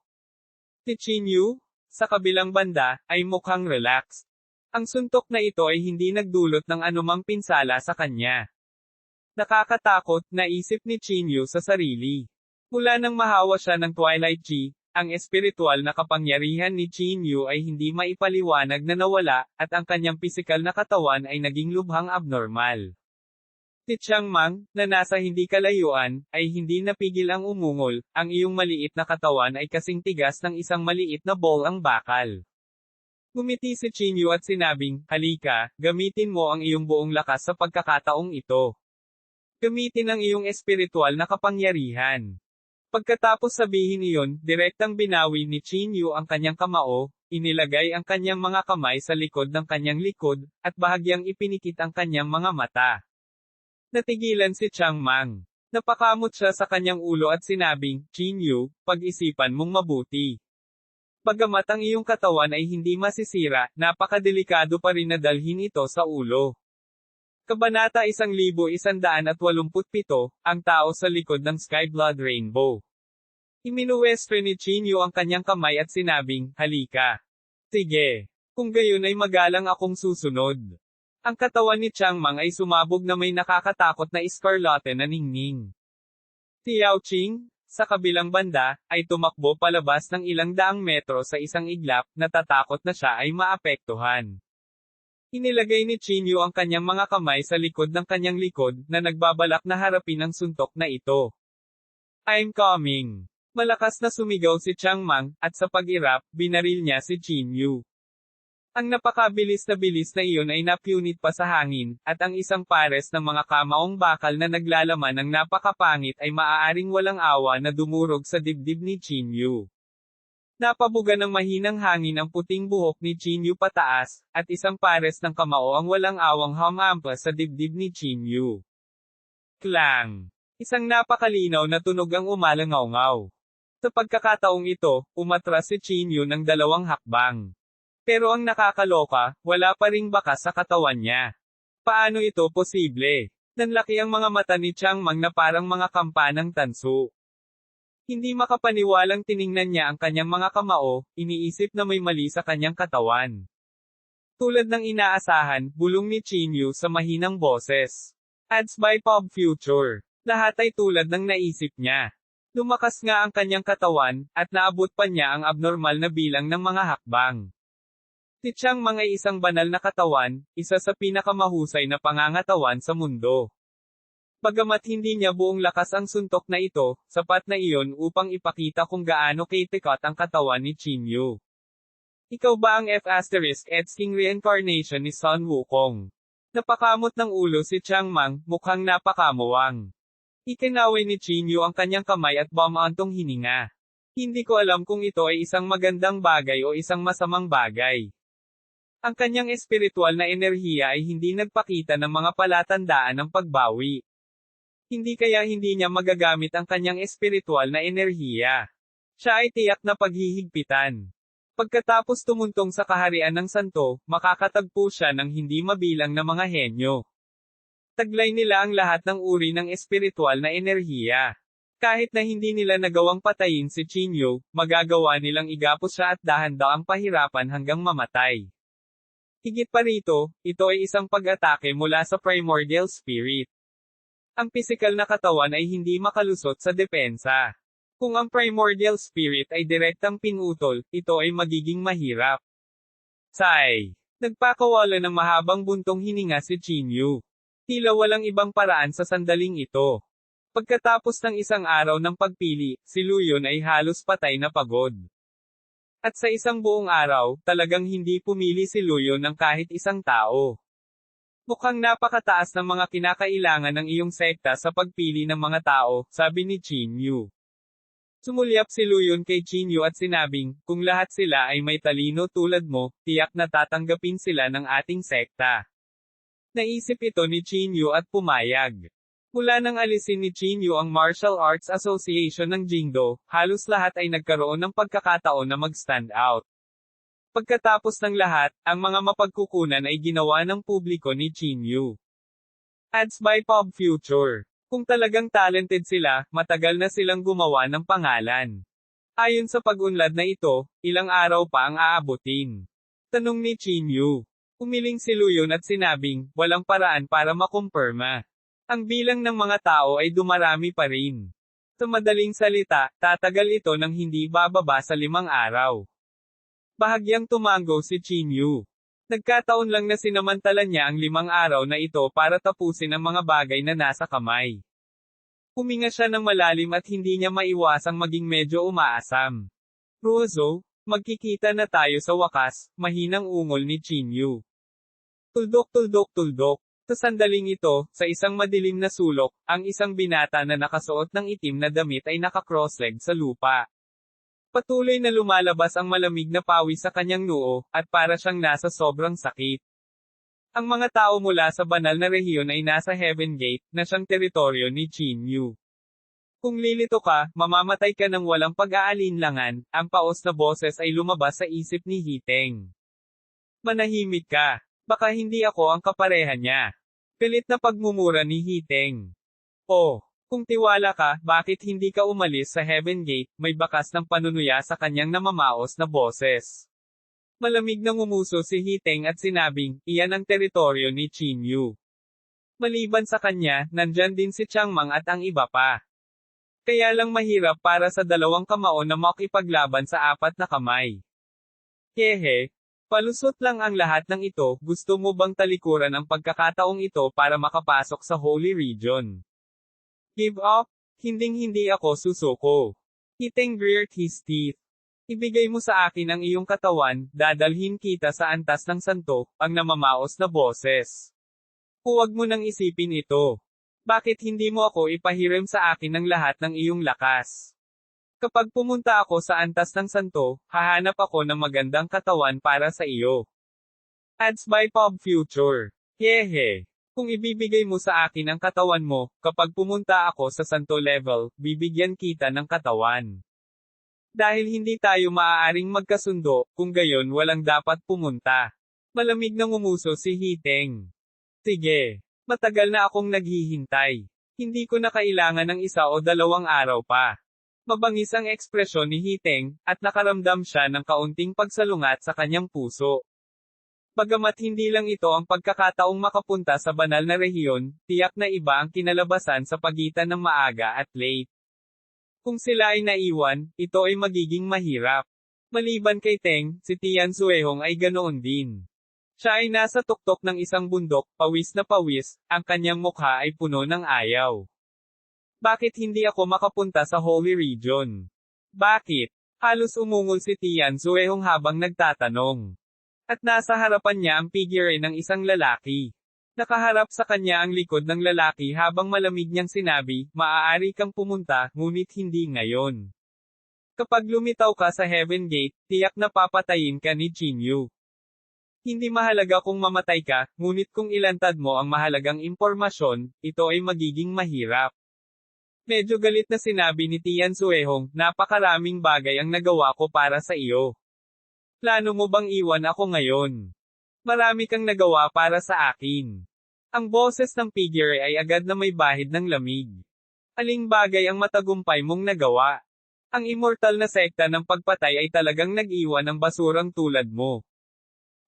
Si Chinyu, sa kabilang banda, ay mukhang relaxed. Ang suntok na ito ay hindi nagdulot ng anumang pinsala sa kanya. Nakakatakot, naisip ni Chinyu sa sarili. Mula nang mahawa siya ng Twilight Chi, ang espiritual na kapangyarihan ni Chinyu ay hindi maipaliwanag na nawala, at ang kanyang pisikal na katawan ay naging lubhang abnormal. Si Changmang, na nasa hindi kalayuan, ay hindi napigil ang umungol, ang iyong maliit na katawan ay kasing tigas ng isang maliit na ball ang bakal. Ngumiti si Chinyu at sinabing, halika, gamitin mo ang iyong buong lakas sa pagkakataong ito. Gamitin ang iyong espiritual na kapangyarihan. Pagkatapos sabihin iyon, direktang binawi ni Chinyu ang kanyang kamao, inilagay ang kanyang mga kamay sa likod ng kanyang likod, at bahagyang ipinikit ang kanyang mga mata. Natigilan si Changmang. Napakamot siya sa kanyang ulo at sinabing, Chinyu, pag-isipan mong mabuti. Bagamat ang iyong katawan ay hindi masisira, napakadelikado pa rin na dalhin ito sa ulo. Kabanata 1187, ang tao sa likod ng Sky Blood Rainbow. Iminuwestro ni Chinyu ang kanyang kamay at sinabing, halika. Sige. Kung gayon ay magalang akong susunod. Ang katawan ni Changmang ay sumabog na may nakakatakot na iskarlate na ningning. Si Yao Qing, sa kabilang banda, ay tumakbo palabas ng ilang daang metro sa isang iglap, natatakot na siya ay maapektuhan. Inilagay ni Chinyu ang kanyang mga kamay sa likod ng kanyang likod, na nagbabalak na harapin ang suntok na ito. I'm coming. Malakas na sumigaw si Changmang, at sa pag-irap, binaril niya si Chinyu. Ang napakabilis na iyon ay napunit pa sa hangin, at ang isang pares ng mga kamaong bakal na naglalaman ng napakapangit ay maaaring walang awa na dumurog sa dibdib ni Chinyu. Napabuga ng mahinang hangin ang puting buhok ni Chinyu pataas, at isang pares ng kamao ang walang awang humahampas sa dibdib ni Chinyu. Klang! Isang napakalinaw na tunog ang umalangaw-ngaw. Sa pagkakataong ito, umatras si Chinyu ng 2 hakbang. Pero ang nakakaloka, wala pa ring bakas sa katawan niya. Paano ito posible? Nanlaki ang mga mata ni Changmang na parang mga kampanang tanso. Hindi makapaniwalang tiningnan niya ang kanyang mga kamao, iniisip na may mali sa kanyang katawan. Tulad ng inaasahan, bulong ni Chinyu sa mahinang boses. Ads by Pop Future. Lahat ay tulad ng naisip niya. Lumakas nga ang kanyang katawan, at naabot pa niya ang abnormal na bilang ng mga hakbang. Si Changmang ay isang banal na katawan, isa sa pinakamahusay na pangangatawan sa mundo. Bagamat hindi niya buong lakas ang suntok na ito, sapat na iyon upang ipakita kung gaano katikat ang katawan ni Chinyu. Ikaw ba ang F***King reincarnation ni Sun Wukong? Napakamot ng ulo si Changmang, mukhang napakamuwang. Ikinaway ni Chinyu ang kanyang kamay at bumaantong hininga. Hindi ko alam kung ito ay isang magandang bagay o isang masamang bagay. Ang kanyang espiritual na enerhiya ay hindi nagpakita ng mga palatandaan ng pagbawi. Hindi kaya hindi niya magagamit ang kanyang espiritual na enerhiya. Siya ay tiyak na paghihigpitan. Pagkatapos tumuntong sa kaharian ng santo, makakatagpo siya ng hindi mabilang na mga henyo. Taglay nila ang lahat ng uri ng espiritual na enerhiya. Kahit na hindi nila nagawang patayin si Chinyu, magagawa nilang igapos siya at dahan-daang pahirapan hanggang mamatay. Higit pa rito, ito ay isang pag-atake mula sa primordial spirit. Ang pisikal na katawan ay hindi makalusot sa depensa. Kung ang primordial spirit ay direktang pinutol, ito ay magiging mahirap. Sigh. Nagpakawala ng mahabang buntong hininga si Chinyu. Tila walang ibang paraan sa sandaling ito. Pagkatapos ng isang araw ng pagpili, si Luyon ay halos patay na pagod. At sa isang buong araw, talagang hindi pumili si Luyon ng kahit isang tao. Mukhang napakataas ng mga kinakailangan ng iyong sekta sa pagpili ng mga tao, sabi ni Chinyu. Sumulyap si Luyon kay Chinyu at sinabing, kung lahat sila ay may talino tulad mo, tiyak na tatanggapin sila ng ating sekta. Naisip ito ni Chinyu at pumayag. Mula nang alisin ni Chinyu ang Martial Arts Association ng Jingdo, halos lahat ay nagkaroon ng pagkakataon na mag-stand out. Pagkatapos ng lahat, ang mga mapagkukunan ay ginawa ng publiko ni Chin Yu. Ads by Pop Future. Kung talagang talented sila, matagal na silang gumawa ng pangalan. Ayon sa pag-unlad na ito, ilang araw pa ang aabutin? Tanong ni Chin Yu. Umiling si Luyon at sinabing, walang paraan para makumpirma. Ang bilang ng mga tao ay dumarami pa rin. Sa madaling salita, tatagal ito ng hindi bababa sa 5 araw. Bahagyang tumango si Chin Yu. Nagkataon lang na sinamantala niya ang 5 araw na ito para tapusin ang mga bagay na nasa kamay. Huminga siya ng malalim at hindi niya maiwasang maging medyo umaasam. Ruozo, magkikita na tayo sa wakas, mahinang ungol ni Chin Yu. Tuldok tuldok tuldok. Sa sandaling ito, sa isang madilim na sulok, ang isang binata na nakasuot ng itim na damit ay naka-cross-leg sa lupa. Patuloy na lumalabas ang malamig na pawis sa kanyang noo, at para siyang nasa sobrang sakit. Ang mga tao mula sa banal na rehiyon ay nasa Heaven Gate, na siyang teritoryo ni Chin Yu. Kung lilito ka, mamamatay ka ng walang pag-aalinlangan, ang paos na boses ay lumabas sa isip ni Hiteng. Manahimik ka. Baka hindi ako ang kapareha niya. Pilit na pagmumura ni Hiteng. Oh. Kung tiwala ka, bakit hindi ka umalis sa Heaven Gate, may bakas ng panunuya sa kanyang namamaos na boses. Malamig na ngumuso si Hiteng at sinabing, iyan ang teritoryo ni Chin Yu. Maliban sa kanya, nandyan din si Changmang at ang iba pa. Kaya lang mahirap para sa 2 kamao na makipaglaban sa 4 na kamay. Hehe. Palusot lang ang lahat ng ito, gusto mo bang talikuran ang pagkakataong ito para makapasok sa Holy Region? Give up? Hinding-hindi ako susuko. Hiteng reared his teeth. Ibigay mo sa akin ang iyong katawan, dadalhin kita sa antas ng santo, ang namamaos na boses. Huwag mo nang isipin ito. Bakit hindi mo ako ipahiram sa akin ng lahat ng iyong lakas? Kapag pumunta ako sa antas ng santo, hahanap ako ng magandang katawan para sa iyo. Ads by Pop Future. Hehe. Kung ibibigay mo sa akin ang katawan mo, kapag pumunta ako sa santo level, bibigyan kita ng katawan. Dahil hindi tayo maaaring magkasundo, kung gayon walang dapat pumunta. Malamig na ngumuso si Hiteng. Sige. Matagal na akong naghihintay. Hindi ko na kailangan ng 1 o 2 araw pa. Mabangis ang ekspresyon ni Hiteng, at nakaramdam siya ng kaunting pagsalungat sa kanyang puso. Bagamat hindi lang ito ang pagkakataong makapunta sa banal na rehiyon, tiyak na iba ang kinalabasan sa pagitan ng maaga at late. Kung sila ay naiwan, ito ay magiging mahirap. Maliban kay Teng, si Tian Zuehong ay ganoon din. Siya ay nasa tuktok ng isang bundok, pawis na pawis, ang kanyang mukha ay puno ng ayaw. Bakit hindi ako makapunta sa Holy Region? Bakit? Halos umungol si Tian Zuehong habang nagtatanong. At nasa harapan niya ang figure ng isang lalaki. Nakaharap sa kanya ang likod ng lalaki habang malamig niyang sinabi, maaari kang pumunta, ngunit hindi ngayon. Kapag lumitaw ka sa Heaven Gate, tiyak na papatayin ka ni Chin Yu. Hindi mahalaga kung mamatay ka, ngunit kung ilantad mo ang mahalagang impormasyon, ito ay magiging mahirap. Medyo galit na sinabi ni Tian Zuehong, napakaraming bagay ang nagawa ko para sa iyo. Plano mo bang iwan ako ngayon? Marami kang nagawa para sa akin. Ang boses ng figure ay agad na may bahid ng lamig. Aling bagay ang matagumpay mong nagawa? Ang immortal na sekta ng pagpatay ay talagang nag-iwan ng basurang tulad mo.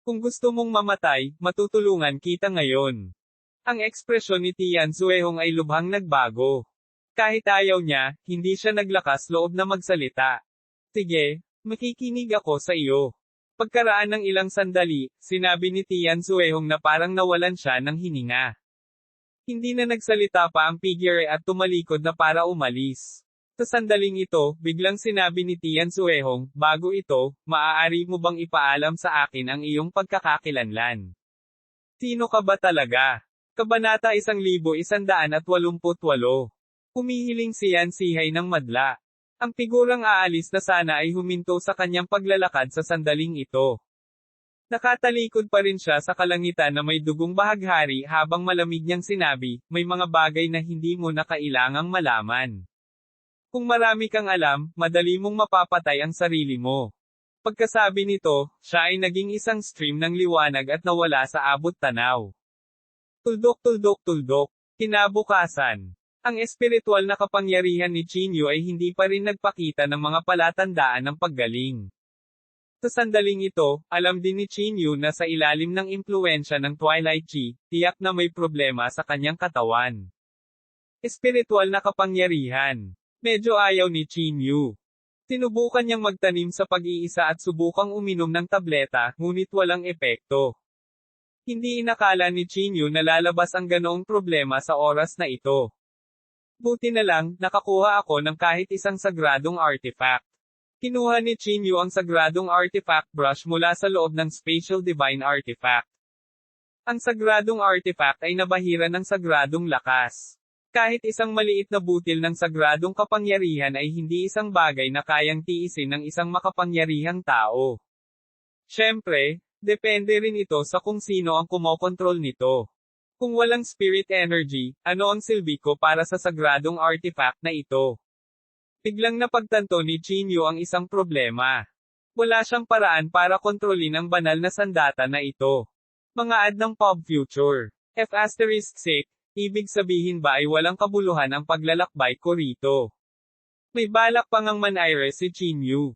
Kung gusto mong mamatay, matutulungan kita ngayon. Ang ekspresyon ni Tian Zuehong ay lubhang nagbago. Kahit ayaw niya, hindi siya naglakas loob na magsalita. Sige, makikinig ako sa iyo. Pagkaraan ng ilang sandali, sinabi ni Tian Zuehong na parang nawalan siya ng hininga. Hindi na nagsalita pa ang figure at tumalikod na para umalis. Sa sandaling ito, biglang sinabi ni Tian Zuehong, bago ito, maaari mo bang ipaalam sa akin ang iyong pagkakakilanlan? Sino ka ba talaga? Kabanata 1188. Humihiling si Yan Sihay ng madla. Ang figurang aalis na sana ay huminto sa kanyang paglalakad sa sandaling ito. Nakatalikod pa rin siya sa kalangitan na may dugong bahaghari habang malamig niyang sinabi, may mga bagay na hindi mo na kailangang malaman. Kung marami kang alam, madali mong mapapatay ang sarili mo. Pagkasabi nito, siya ay naging isang stream ng liwanag at nawala sa abot tanaw. Tuldok. Kinabukasan. Ang espiritual na kapangyarihan ni Chinyu ay hindi pa rin nagpakita ng mga palatandaan ng paggaling. Sa sandaling ito, alam din ni Chinyu na sa ilalim ng impluwensya ng Twilight Chi, tiyak na may problema sa kanyang katawan. Espiritual na kapangyarihan. Medyo ayaw ni Chinyu. Sinubukan niyang magtanim sa pag-iisa at subukang uminom ng tableta, ngunit walang epekto. Hindi inakala ni Chinyu na lalabas ang ganoong problema sa oras na ito. Buti na lang, nakakuha ako ng kahit isang sagradong artifact. Kinuha ni Chinyu ang sagradong artifact brush mula sa loob ng Spatial Divine Artifact. Ang sagradong artifact ay nabahira ng sagradong lakas. Kahit isang maliit na butil ng sagradong kapangyarihan ay hindi isang bagay na kayang tiisin ng isang makapangyarihang tao. Siyempre, depende rin ito sa kung sino ang kumokontrol nito. Kung walang spirit energy, ano ang silbi ko para sa sagradong artifact na ito? Biglang napagtanto ni Chinyu ang isang problema. Wala siyang paraan para kontrolin ang banal na sandata na ito. Mga ad ng Pop Future. F*6, ibig sabihin ba ay walang kabuluhan ang paglalakbay ko rito? May balak pang ang manaire si Chinyu.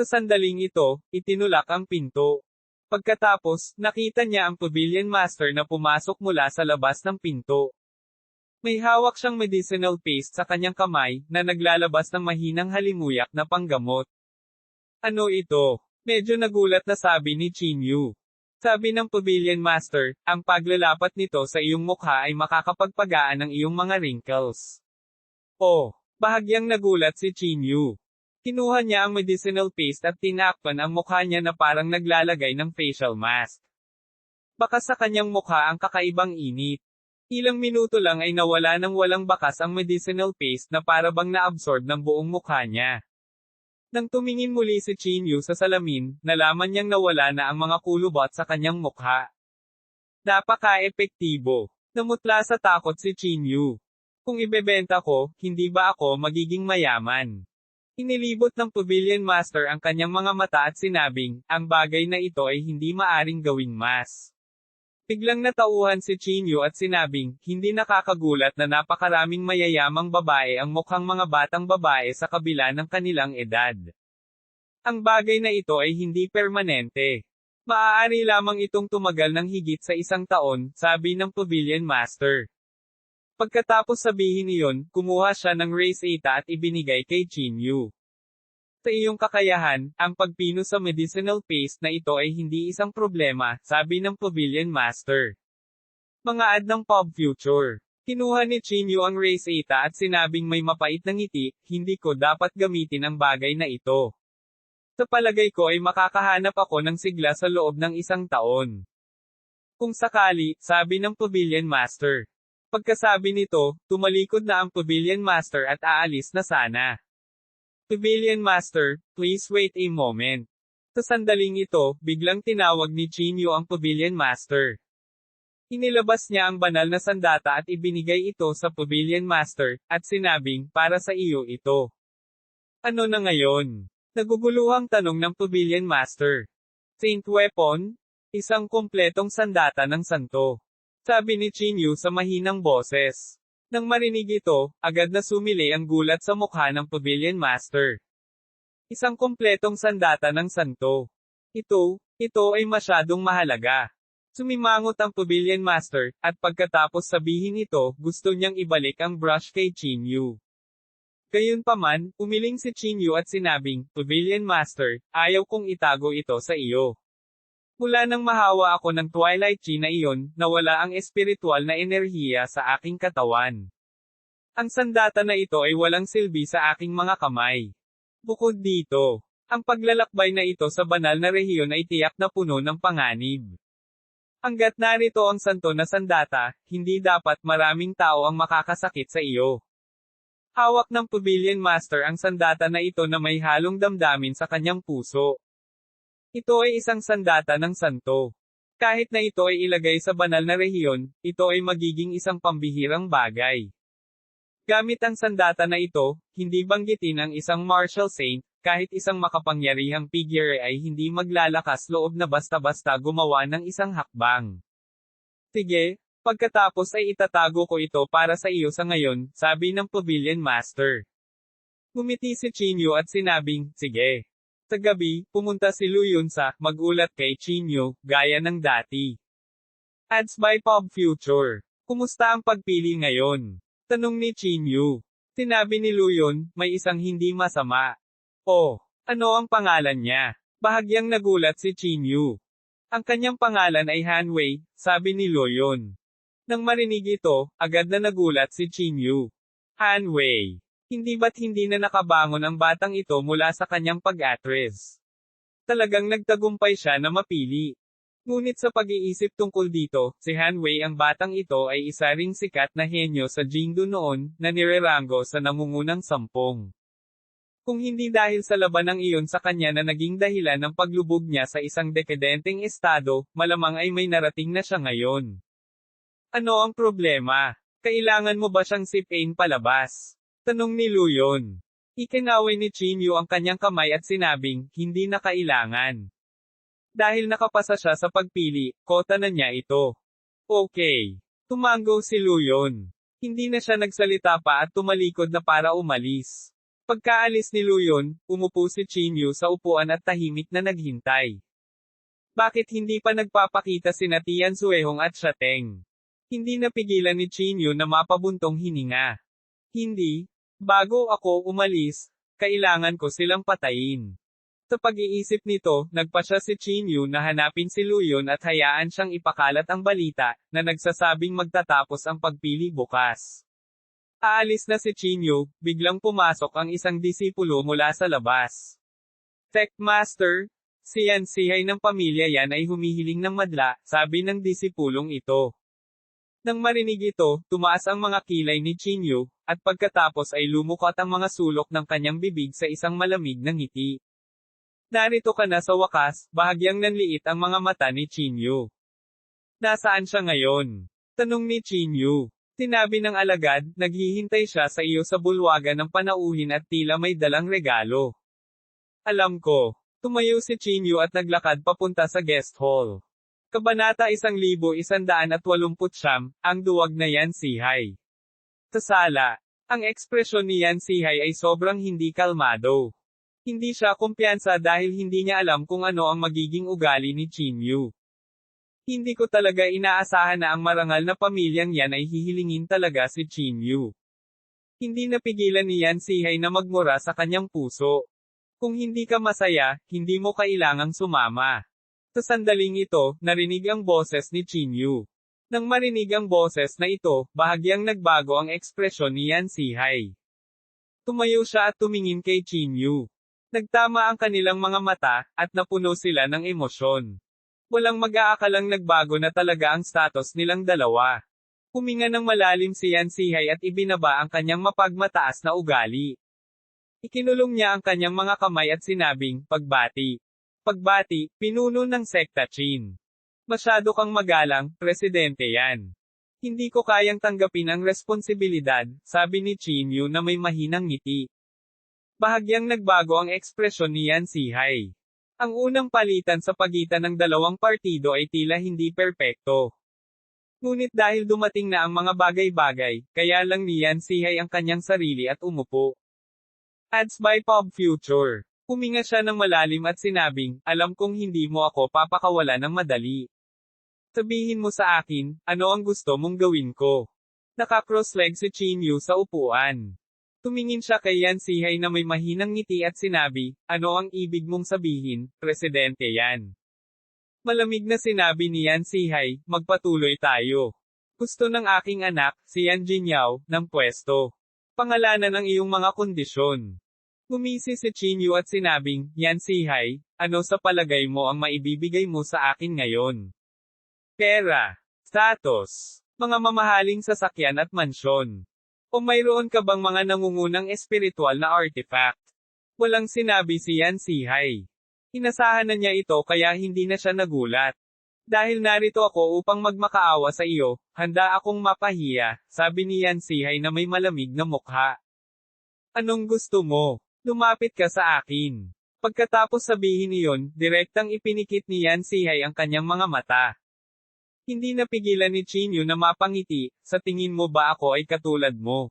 Sa sandaling ito, itinulak ang pinto. Pagkatapos, nakita niya ang Pavilion Master na pumasok mula sa labas ng pinto. May hawak siyang medicinal paste sa kanyang kamay, na naglalabas ng mahinang halimuyak na panggamot. Ano ito? Medyo nagulat na sabi ni Chinyu. Sabi ng Pavilion Master, ang paglalapat nito sa iyong mukha ay makakapagpagaan ng iyong mga wrinkles. Oh, bahagyang nagulat si Chinyu. Kinuha niya ang medicinal paste at tinakpan ang mukha niya na parang naglalagay ng facial mask. Baka sa kanyang mukha ang kakaibang init. Ilang minuto lang ay nawala ng walang bakas ang medicinal paste na para bang naabsorb ng buong mukha niya. Nang tumingin muli si Chinyu sa salamin, nalaman niyang nawala na ang mga kulubot sa kanyang mukha. Napaka-epektibo. Namutla sa takot si Chinyu. Kung ibebenta ko, hindi ba ako magiging mayaman? Inilibot ng Pavilion Master ang kanyang mga mata at sinabing, ang bagay na ito ay hindi maaring gawing mas. Biglang natauhan si Chinyu at sinabing, hindi nakakagulat na napakaraming mayayamang babae ang mukhang mga batang babae sa kabila ng kanilang edad. Ang bagay na ito ay hindi permanente. Maaari lamang itong tumagal ng higit sa 1 taon, sabi ng Pavilion Master. Pagkatapos sabihin iyon, kumuha siya ng Race Eta at ibinigay kay Chinyu. Sa iyong kakayahan, ang pagpino sa medicinal paste na ito ay hindi isang problema, sabi ng Pavilion Master. Mga ad ng Pop Future. Kinuha ni Chinyu ang Race Eta at sinabing may mapait na ngiti, hindi ko dapat gamitin ang bagay na ito. Sa palagay ko ay makakahanap ako ng sigla sa loob ng 1 taon. Kung sakali, sabi ng Pavilion Master. Pagkasabi nito, tumalikod na ang Pavilion Master at aalis na sana. Pavilion Master, please wait a moment. Sa sandaling ito, biglang tinawag ni Chinyu ang Pavilion Master. Inilabas niya ang banal na sandata at ibinigay ito sa Pavilion Master, at sinabing, para sa iyo ito. Ano na ngayon? Naguguluhang tanong ng Pavilion Master. Saint Weapon? Isang kumpletong sandata ng santo. Sabi ni Chinyu sa mahinang boses. Nang marinig ito, agad na sumili ang gulat sa mukha ng Pavilion Master. Isang kumpletong sandata ng santo. Ito ay masyadong mahalaga. Sumimangot ang Pavilion Master, at pagkatapos sabihin ito, gusto niyang ibalik ang brush kay Chinyu. Gayunpaman, umiling si Chinyu at sinabing, Pavilion Master, ayaw kong itago ito sa iyo. Mula nang mahawa ako ng Twilight Chi na iyon, nawala ang espiritual na enerhiya sa aking katawan. Ang sandata na ito ay walang silbi sa aking mga kamay. Bukod dito, ang paglalakbay na ito sa banal na rehiyon ay tiyak na puno ng panganib. Hanggat narito ang santo na sandata, hindi dapat maraming tao ang makakasakit sa iyo. Hawak ng Pavilion Master ang sandata na ito na may halong damdamin sa kanyang puso. Ito ay isang sandata ng santo. Kahit na ito ay ilagay sa banal na rehiyon, ito ay magiging isang pambihirang bagay. Gamit ang sandata na ito, hindi banggitin ang isang martial saint, kahit isang makapangyarihang figure ay hindi maglalakas loob na basta-basta gumawa ng isang hakbang. Sige, pagkatapos ay itatago ko ito para sa iyo sa ngayon, sabi ng Pavilion Master. Ngumiti si Chinyu at sinabing, sige. Sa gabi, pumunta si Lu Yun sa magulat kay Chinyu, gaya ng dati. Ads by Pop Future. Kumusta ang pagpili ngayon? Tanong ni Chinyu. Sinabi ni Lu Yun, may isang hindi masama. Oh, ano ang pangalan niya? Bahagyang nagulat si Chinyu. Ang kanyang pangalan ay Han Wei, sabi ni Lu Yun. Nang marinig ito, agad na nagulat si Chinyu. Han Wei. Hindi ba't hindi na nakabangon ang batang ito mula sa kanyang pag-atres? Talagang nagtagumpay siya na mapili. Ngunit sa pag-iisip tungkol dito, si Han Wei ang batang ito ay isa ring sikat na henyo sa Jingdo noon, na nirerango sa nangungunang 10. Kung hindi dahil sa labanang iyon sa kanya na naging dahilan ng paglubog niya sa isang dekadenteng estado, malamang ay may narating na siya ngayon. Ano ang problema? Kailangan mo ba siyang sipain palabas? Tanong ni Lu Yun. Ikinaway ni Chinyu ang kanyang kamay at sinabing, hindi na kailangan. Dahil nakapasa siya sa pagpili, kota na niya ito. Okay. Tumango si Lu Yun. Hindi na siya nagsalita pa at tumalikod na para umalis. Pagkaalis ni Lu Yun, umupo si Chinyu sa upuan at tahimik na naghintay. Bakit hindi pa nagpapakita sina Tian Suehong at Shateng? Hindi napigilan ni Chinyu na mapabuntong hininga. Hindi. Bago ako umalis, kailangan ko silang patayin. Sa pag-iisip nito, nagpa siya si Chinyu na hanapin si Lu Yun at hayaan siyang ipakalat ang balita, na nagsasabing magtatapos ang pagpili bukas. Aalis na si Chinyu, biglang pumasok ang isang disipulo mula sa labas. Tech Master, si Yan Sihay ng pamilya yan ay humihiling ng madla, sabi ng disipulong ito. Nang marinig ito, tumaas ang mga kilay ni Chinyu, at pagkatapos ay lumukat ang mga sulok ng kanyang bibig sa isang malamig na ngiti. Narito ka na sa wakas, bahagyang nanliit ang mga mata ni Chinyu. Nasaan siya ngayon? Tanong ni Chinyu. Sinabi ng alagad, naghihintay siya sa iyo sa bulwagan ng panauhin at tila may dalang regalo. Alam ko. Tumayo si Chinyu at naglakad papunta sa guest hall. Kabanata 1189, ang duwag na Yan Sihay. Sa sala, ang ekspresyon ni Yan Sihay ay sobrang hindi kalmado. Hindi siya kumpiyansa dahil hindi niya alam kung ano ang magiging ugali ni Chinyu. Hindi ko talaga inaasahan na ang marangal na pamilyang yan ay hihilingin talaga si Chinyu. Hindi napigilan ni Yan Sihay na magmura sa kanyang puso. Kung hindi ka masaya, hindi mo kailangang sumama. Sa sandaling ito, narinig ang boses ni Chinyu. Nang marinig ang boses na ito, bahagyang nagbago ang ekspresyon ni Yan Sihay. Tumayo siya at tumingin kay Chinyu. Nagtama ang kanilang mga mata, at napuno sila ng emosyon. Walang mag-aakalang nagbago na talaga ang status nilang dalawa. Huminga ng malalim si Yan Sihay at ibinaba ang kanyang mapagmataas na ugali. Ikinulong niya ang kanyang mga kamay at sinabing, pagbati. Pagbati, pinuno ng sekta Qin. Masyado kang magalang, presidente yan. Hindi ko kayang tanggapin ang responsibilidad, sabi ni Chinyu na may mahinang ngiti. Bahagyang nagbago ang ekspresyon ni Yan Sihay. Ang unang palitan sa pagitan ng dalawang partido ay tila hindi perpekto. Ngunit dahil dumating na ang mga bagay-bagay, kaya lang ni Yan Sihay ang kanyang sarili at umupo. Ads by Pop Future. Huminga siya ng malalim at sinabing, alam kong hindi mo ako papakawala ng madali. Sabihin mo sa akin, ano ang gusto mong gawin ko? Naka-cross-leg si Chinyu sa upuan. Tumingin siya kay Yan Sihay na may mahinang ngiti at sinabi, ano ang ibig mong sabihin, presidente yan? Malamig na sinabi ni Yan Sihay, magpatuloy tayo. Gusto ng aking anak, si Yan Jinyao, ng pwesto. Pangalanan ang iyong mga kondisyon. Ngumisi si Chinyu at sinabing, Yan Sihay, ano sa palagay mo ang maibibigay mo sa akin ngayon? Pera, status, mga mamahaling sasakyan at mansyon. O mayroon ka bang mga nangungunang espiritual na artifact? Walang sinabi si Yan Sihay. Inasahan na niya ito kaya hindi na siya nagulat. Dahil narito ako upang magmakaawa sa iyo, handa akong mapahiya, sabi ni Yan Sihay na may malamig na mukha. Anong gusto mo? Lumapit ka sa akin. Pagkatapos sabihin iyon, direktang ipinikit ni Yan Sihay ang kanyang mga mata. Hindi napigilan ni Chinyu na mapangiti, sa tingin mo ba ako ay katulad mo?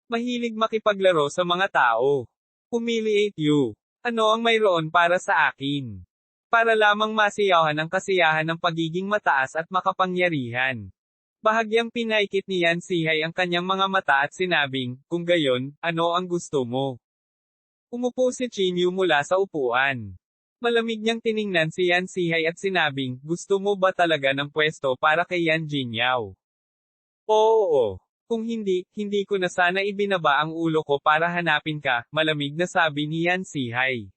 Mahilig makipaglaro sa mga tao. Humiliate you. Ano ang mayroon para sa akin? Para lamang masiyahan ang kasiyahan ng pagiging mataas at makapangyarihan. Bahagyang pinaikit ni Yan Sihay ang kanyang mga mata at sinabing, kung gayon, ano ang gusto mo? Umupo si Chinyu mula sa upuan. Malamig niyang tiningnan si Yan Sihay at sinabing, gusto mo ba talaga ng pwesto para kay Yan Jinyao? Oo. Kung hindi, hindi ko na sana ibinaba ang ulo ko para hanapin ka, malamig na sabi ni Yan Sihay.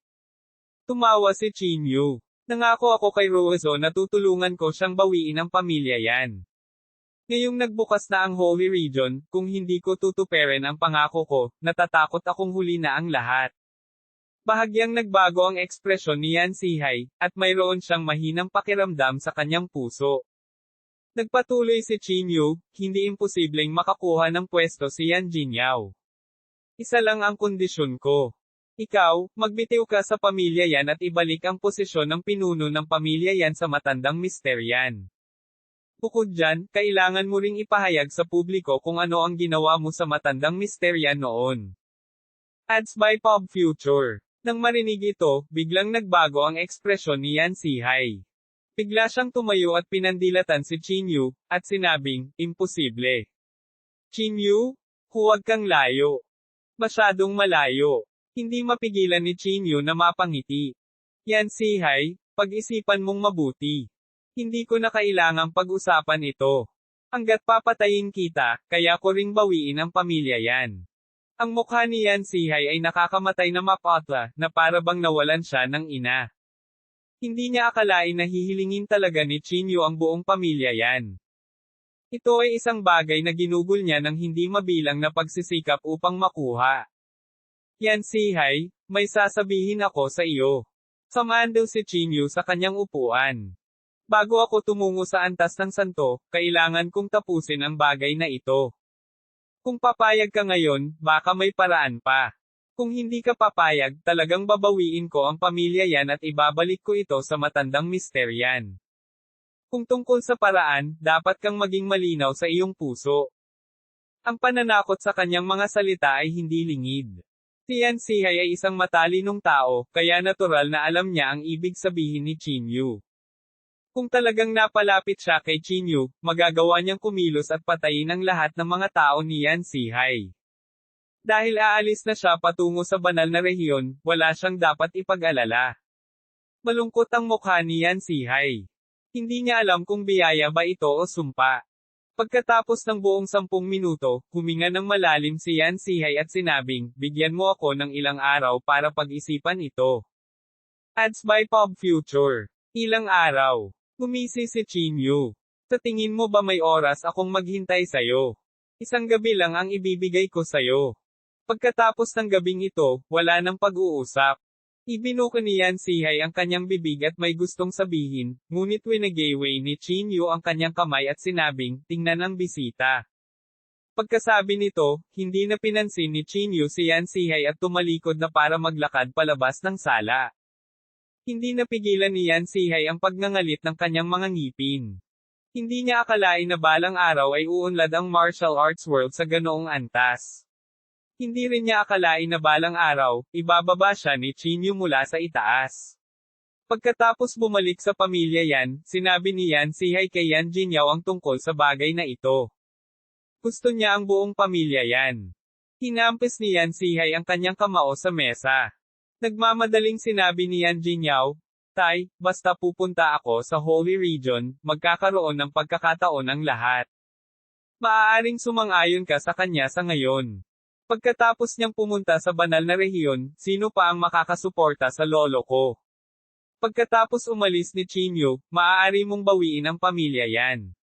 Tumawa si Chinyu. Nangako ako kay Ruozo na tutulungan ko siyang bawiin ang pamilya Yan. Ngayong nagbukas na ang Holy Region, kung hindi ko tutuperin ang pangako ko, natatakot akong huli na ang lahat. Bahagyang nagbago ang ekspresyon ni Yan Sihay, at mayroon siyang mahinang pakiramdam sa kanyang puso. Nagpatuloy si Chinyu, hindi imposibleng makakuha ng pwesto si Yan Jinyao. Isa lang ang kondisyon ko. Ikaw, magbitiw ka sa pamilya Yan at ibalik ang posisyon ng pinuno ng pamilya Yan sa matandang Mister Yan. Bukod dyan, kailangan mo ring ipahayag sa publiko kung ano ang ginawa mo sa matandang Mister Yan noon. Ads by Pop Future. Nang marinig ito, biglang nagbago ang ekspresyon ni Yan Sihay. Bigla siyang tumayo at pinandilatan si Chinyu, at sinabing, imposible. Chinyu, huwag kang layo. Masyadong malayo. Hindi mapigilan ni Chinyu na mapangiti. Yan Sihay, pag-isipan mong mabuti. Hindi ko na kailangang pag-usapan ito. Hanggat papatayin kita, kaya ko ring bawiin ang pamilya Yan. Ang mukha ni Yan Sihay ay nakakamatay na mapatla, na para bang nawalan siya ng ina. Hindi niya akalain na hihilingin talaga ni Chinyu ang buong pamilya Yan. Ito ay isang bagay na ginugol niya ng hindi mabilang na pagsisikap upang makuha. Yan Sihay, may sasabihin ako sa iyo. Samahan daw si Chinyu sa kanyang upuan. Bago ako tumungo sa antas ng santo, kailangan kong tapusin ang bagay na ito. Kung papayag ka ngayon, baka may paraan pa. Kung hindi ka papayag, talagang babawiin ko ang pamilya Yan at ibabalik ko ito sa matandang Mister Yan. Kung tungkol sa paraan, dapat kang maging malinaw sa iyong puso. Ang pananakot sa kanyang mga salita ay hindi lingid. Si Yan Sihay ay isang matalinong tao, kaya natural na alam niya ang ibig sabihin ni Chinyu. Kung talagang napalapit siya kay Chinyu, magagawa niyang kumilos at patayin ang lahat ng mga tao ni Yan Sihay. Dahil aalis na siya patungo sa banal na rehiyon, wala siyang dapat ipag-alala. Malungkot ang mukha ni Yan Sihay. Hindi niya alam kung biyaya ba ito o sumpa. Pagkatapos ng buong 10 minuto, huminga ng malalim si Yan Sihay at sinabing, bigyan mo ako ng ilang araw para pag-isipan ito. Ads by Pop Future. Ilang araw. Gumisi si Chinyu. Sa tingin mo ba may oras akong maghintay sayo? Isang gabi lang ang ibibigay ko sayo. Pagkatapos ng gabing ito, wala nang pag-uusap. Ibinuka ni Yan Sihay ang kanyang bibig at may gustong sabihin, ngunit winagayway ni Chinyu ang kanyang kamay at sinabing, tingnan ang bisita. Pagkasabi nito, hindi na pinansin ni Chinyu si Yan Sihay at tumalikod na para maglakad palabas ng sala. Hindi napigilan ni Yan Sihay ang pagngangalit ng kanyang mga ngipin. Hindi niya akalain na balang araw ay uunlad ang martial arts world sa ganoong antas. Hindi rin niya akalain na balang araw, ibababa siya ni Chinyu mula sa itaas. Pagkatapos bumalik sa pamilya Yan, sinabi ni Yan Sihay kay Yan Jinyao ang tungkol sa bagay na ito. Gusto niya ang buong pamilya Yan. Hinampis ni Yan Sihay ang kanyang kamao sa mesa. Nagmamadaling sinabi ni Yan Jinyao, Tay, basta pupunta ako sa Holy Region, magkakaroon ng pagkakataon ang lahat. Maaaring sumang-ayon ka sa kanya sa ngayon. Pagkatapos niyang pumunta sa banal na rehiyon, sino pa ang makakasuporta sa lolo ko? Pagkatapos umalis ni Chinyu, maaari mong bawiin ang pamilya Yan.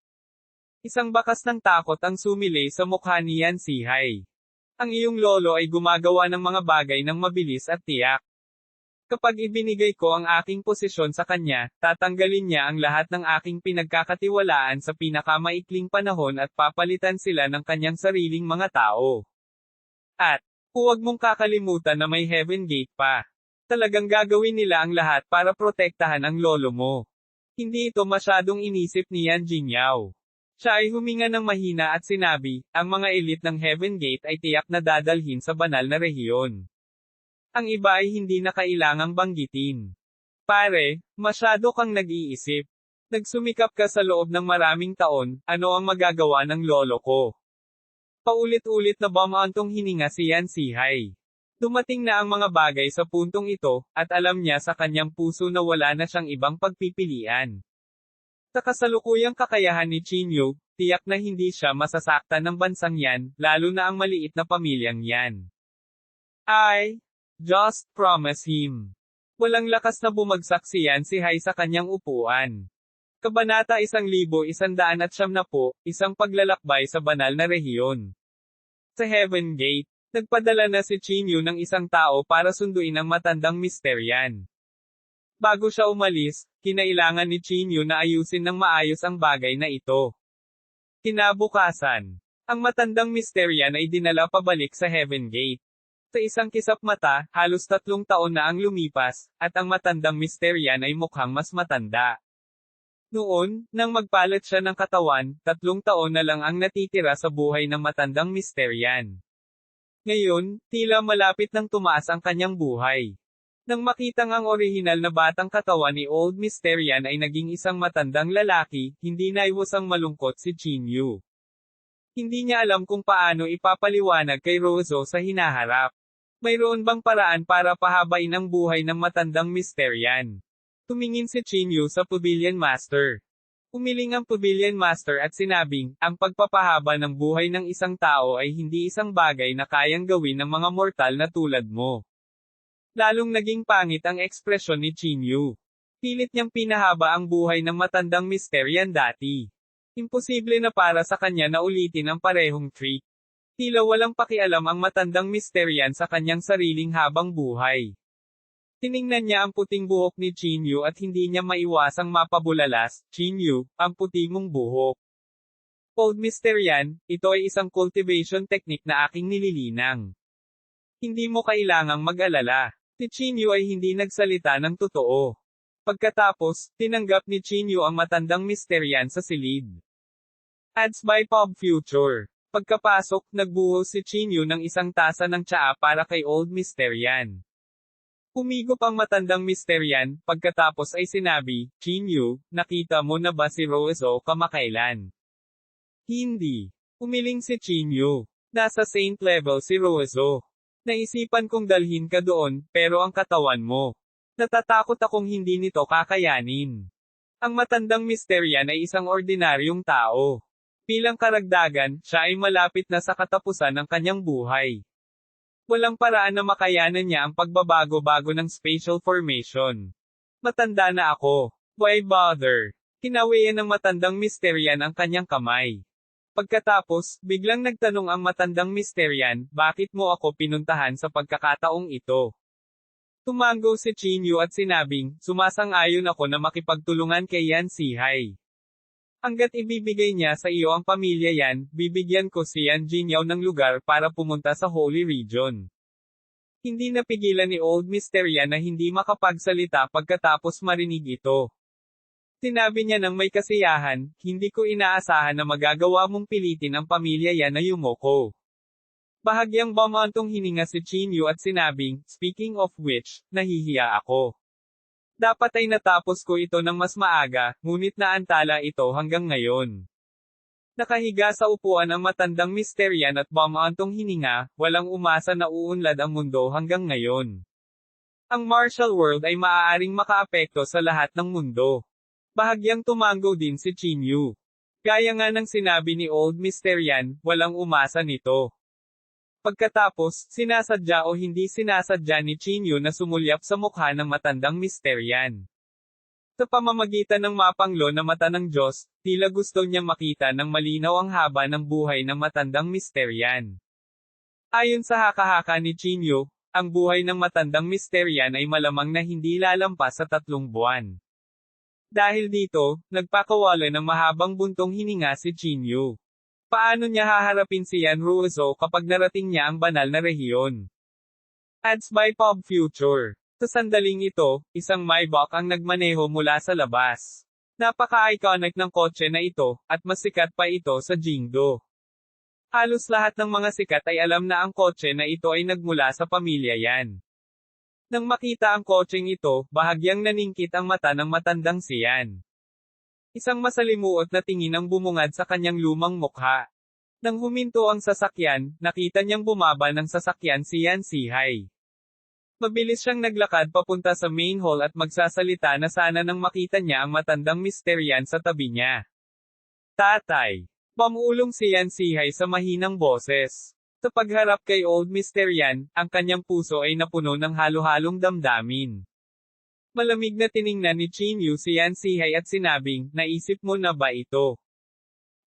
Isang bakas ng takot ang sumilay sa mukha ni Yan Sihay. Ang iyong lolo ay gumagawa ng mga bagay ng mabilis at tiyak. Kapag ibinigay ko ang aking posisyon sa kanya, tatanggalin niya ang lahat ng aking pinagkakatiwalaan sa pinakamaikling panahon at papalitan sila ng kanyang sariling mga tao. At, Huwag mong kakalimutan na may Heaven Gate pa. Talagang gagawin nila ang lahat para protektahan ang lolo mo. Hindi ito masyadong inisip ni Yan Jingyao. Siya ay huminga ng mahina at sinabi, ang mga elite ng Heaven Gate ay tiyak na dadalhin sa banal na rehiyon. Ang iba ay hindi na kailangang banggitin. Pare, masyado kang nag-iisip. Nagsumikap ka sa loob ng maraming taon, ano ang magagawa ng lolo ko? Paulit-ulit na bumantong hininga si Yan Sihai. Dumating na ang mga bagay sa puntong ito, at alam niya sa kanyang puso na wala na siyang ibang pagpipilian. Sa kasalukuyang kakayahan ni Chinyu, tiyak na hindi siya masasaktan ng bansang yan, lalo na ang maliit na pamilyang yan. I just promise him. Walang lakas na bumagsak si Yan Sihai sa kanyang upuan. Kabanata 1170, isang paglalakbay sa banal na rehiyon. Sa Heaven Gate, nagpadala na si Chinyu ng isang tao para sunduin ang matandang misteryan. Bago siya umalis, kinailangan ni Chinyu na ayusin ng maayos ang bagay na ito. Kinabukasan, ang matandang misteryan ay dinala pabalik sa Heaven Gate. Sa isang kisap mata, halos 3 taon na ang lumipas, at ang matandang misteryan ay mukhang mas matanda. Noon, nang magpalit siya ng katawan, 3 taon na lang ang natitira sa buhay ng matandang misteryan. Ngayon, tila malapit nang tumaas ang kanyang buhay. Nang makitang ang orihinal na batang katawan ni Old Mysterian ay naging isang matandang lalaki, hindi naiwasang malungkot si Chinyu. Hindi niya alam kung paano ipapaliwanag kay Rozo sa hinaharap. Mayroon bang paraan para pahabain ang buhay ng matandang Mysterian? Tumingin si Chinyu sa Pavilion Master. Umiling ang Pavilion Master at sinabing, ang pagpapahaba ng buhay ng isang tao ay hindi isang bagay na kayang gawin ng mga mortal na tulad mo. Lalong naging pangit ang ekspresyon ni Chinyu. Pilit niyang pinahaba ang buhay ng matandang Mysterian dati. Imposible na para sa kanya na ulitin ang parehong trick. Tila walang pakialam ang matandang Mysterian sa kanyang sariling habang buhay. Tiningnan niya ang puting buhok ni Chinyu at hindi niya maiwasang mapabulalas, Chinyu, ang puti mong buhok. Old Mysterian, ito ay isang cultivation technique na aking nililinang. Hindi mo kailangang mag-alala. Si Chinyu ay hindi nagsalita ng totoo. Pagkatapos, tinanggap ni Chinyu ang matandang Mysterian sa silid. Ads by Pop Future. Pagkapasok, nagbuhos si Chinyu ng isang tasa ng tsaa para kay Old Mysterian. Humigop ang matandang Mysterian, pagkatapos ay sinabi, Chinyu, nakita mo na ba si Rozo kamakailan? Hindi. Umiling si Chinyu. Nasa saint level si Rozo. Naisipan kong dalhin ka doon, pero ang katawan mo. Natatakot akong hindi nito kakayanin. Ang matandang Mysterian ay isang ordinaryong tao. Bilang karagdagan, siya ay malapit na sa katapusan ng kanyang buhay. Walang paraan na makayanan niya ang pagbabago-bago ng spatial formation. Matanda na ako. Why bother? Kinawian ng matandang Mysterian ang kanyang kamay. Pagkatapos, biglang nagtanong ang matandang Mysterian, bakit mo ako pinuntahan sa pagkakataong ito? Tumango si Chinyu at sinabing, sumasang-ayon ako na makipagtulungan kay Yan Sihai. Hanggat ibibigay niya sa iyo ang pamilya yan, bibigyan ko si Yan Jingyao ng lugar para pumunta sa Holy Region. Hindi napigilan ni Old Mysterian na hindi makapagsalita pagkatapos marinig ito. Sinabi niya ng may kasiyahan, hindi ko inaasahan na magagawa mong pilitin ang pamilya yan na yumoko. Bahagyang bumantong hininga si Chinyu at sinabing, speaking of which, nahihiya ako. Dapat ay natapos ko ito ng mas maaga, ngunit naantala ito hanggang ngayon. Nakahiga sa upuan ang matandang Mysterian at bumantong hininga, walang umasa na uunlad ang mundo hanggang ngayon. Ang martial world ay maaaring makaapekto sa lahat ng mundo. Bahagyang tumango din si Chinyu. Gaya nga ng sinabi ni Old Mysterian, walang umasa nito. Pagkatapos, sinasadya o hindi sinasadya ni Chinyu na sumulyap sa mukha ng matandang Mysterian. Sa pamamagitan ng mapanglo na mata ng Diyos, tila gusto niyang makita ng malinaw ang haba ng buhay ng matandang Mysterian. Ayon sa haka-haka ni Chinyu, ang buhay ng matandang Mysterian ay malamang na hindi lalampas sa 3 buwan. Dahil dito, nagpakawala ng mahabang buntong hininga si Chinyu. Paano niya haharapin si Yan Russo kapag narating niya ang banal na rehiyon? Ads by Pub Future. Sa sandaling ito, isang Maybach ang nagmaneho mula sa labas. Napaka-iconic ng kotse na ito, at mas sikat pa ito sa Jingdo. Halos lahat ng mga sikat ay alam na ang kotse na ito ay nagmula sa pamilya Yan. Nang makita ang kotseng ito, bahagyang naningkit ang mata ng matandang si Yan. Isang masalimuot na tingin ang bumungad sa kanyang lumang mukha. Nang huminto ang sasakyan, nakita niyang bumaba ng sasakyan si Yan Sihay. Mabilis siyang naglakad papunta sa main hall at magsasalita na sana nang makita niya ang matandang Mr. Yan sa tabi niya. Tatay. Pamuulong si Yan Sihay sa mahinang boses. Sa pagharap kay Old Mr. Yan, ang kanyang puso ay napuno ng halo-halong damdamin. Malamig na tiningnan ni Chinyu si Yan Sihay at sinabing, naisip mo na ba ito?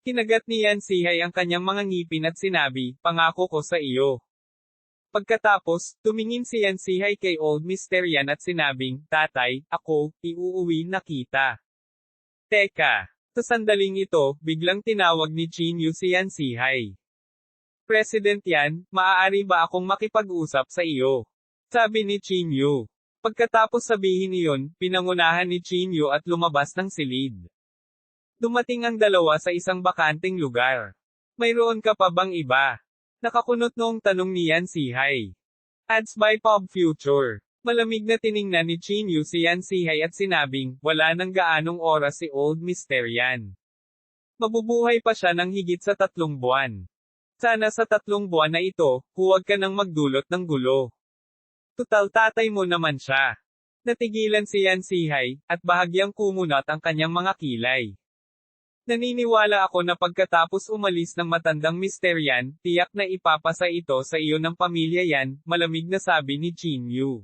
Kinagat ni Yan Sihay ang kanyang mga ngipin at sinabi, pangako ko sa iyo. Pagkatapos, tumingin si Yan Sihay kay Old Mr. Yan at sinabing, tatay, ako, iuuwi na kita. Teka. Sa sandaling ito, biglang tinawag ni Chinyu si Yan Sihay. President Yan, maaari ba akong makipag-usap sa iyo? Sabi ni Chinyu. Pagkatapos sabihin iyon, pinangunahan ni Chinyu at lumabas ng silid. Dumating ang dalawa sa isang bakanting lugar. Mayroon ka pa bang iba? Nakakunot noong tanong ni Yan Sihay. Ads by Pub Future. Malamig na tiningnan ni Chinyu si Yan Sihay at sinabing, wala nang gaanong oras si Old Mr. Yan. Mabubuhay pa siya ng higit sa 3 buwan. Sana sa 3 buwan na ito, huwag ka nang magdulot ng gulo. Tutal tatay mo naman siya. Natigilan si Yan Sihay, at bahagyang kumunot ang kanyang mga kilay. Naniniwala ako na pagkatapos umalis ng matandang Mr. Yan, tiyak na ipapasa ito sa iyo ng pamilya Yan, malamig na sabi ni Chinyu.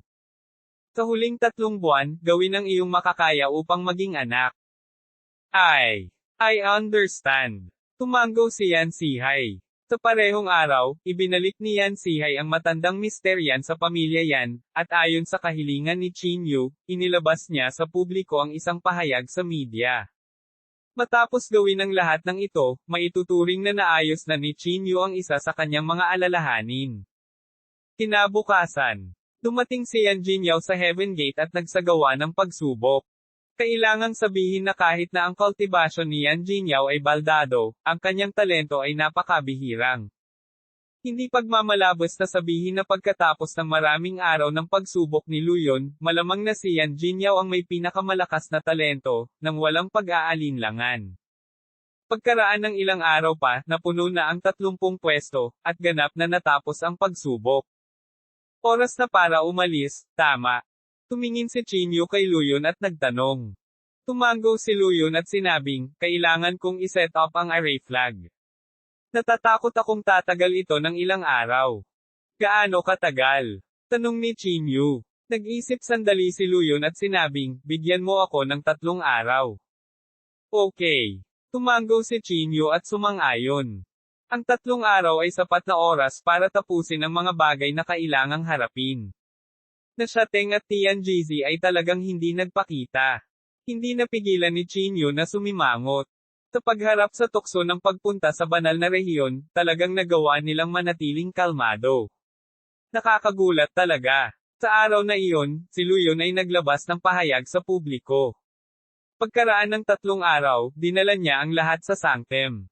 Sa huling 3 buwan, gawin ang iyong makakaya upang maging anak. I understand. Tumanggo si Yan Sihay. Sa parehong araw, ibinalik ni Yan Sihay ang matandang Mr. Yan sa pamilya Yan, at ayon sa kahilingan ni Chinyu, inilabas niya sa publiko ang isang pahayag sa media. Matapos gawin ang lahat ng ito, maituturing na naayos na ni Chinyu ang isa sa kanyang mga alalahanin. Kinabukasan, dumating si Yan Jinyao sa Heaven Gate at nagsagawa ng pagsubok. Kailangang sabihin na kahit na ang kultibasyon ni Yan Jinyao ay baldado, ang kanyang talento ay napakabihirang. Hindi pagmamalabos na sabihin na pagkatapos ng maraming araw ng pagsubok ni Luyon, malamang na si Yan Jinyao ang may pinakamalakas na talento, nang walang pag-aalinlangan. Pagkaraan ng ilang araw pa, napuno na ang 30 pwesto, at ganap na natapos ang pagsubok. Oras na para umalis, tama. Tumingin si Chinyu kay Luyon at nagtanong. Tumanggo si Luyon at sinabing, kailangan kong iset up ang array flag. Natatakot akong tatagal ito ng ilang araw. Gaano katagal? Tanong ni Chinyu. Nag-isip sandali si Luyon at sinabing, bigyan mo ako ng 3 araw. Okay. Tumanggo si Chinyu at sumang-ayon. Ang 3 araw ay sapat na oras para tapusin ang mga bagay na kailangang harapin. Na siya Teng at Tian Jizi ay talagang hindi nagpakita. Hindi napigilan ni Chinyu na sumimangot. Sa pagharap sa tukso ng pagpunta sa banal na rehiyon, talagang nagawa nilang manatiling kalmado. Nakakagulat talaga. Sa araw na iyon, si Luyon ay naglabas ng pahayag sa publiko. Pagkaraan ng 3 araw, dinala niya ang lahat sa sanctum.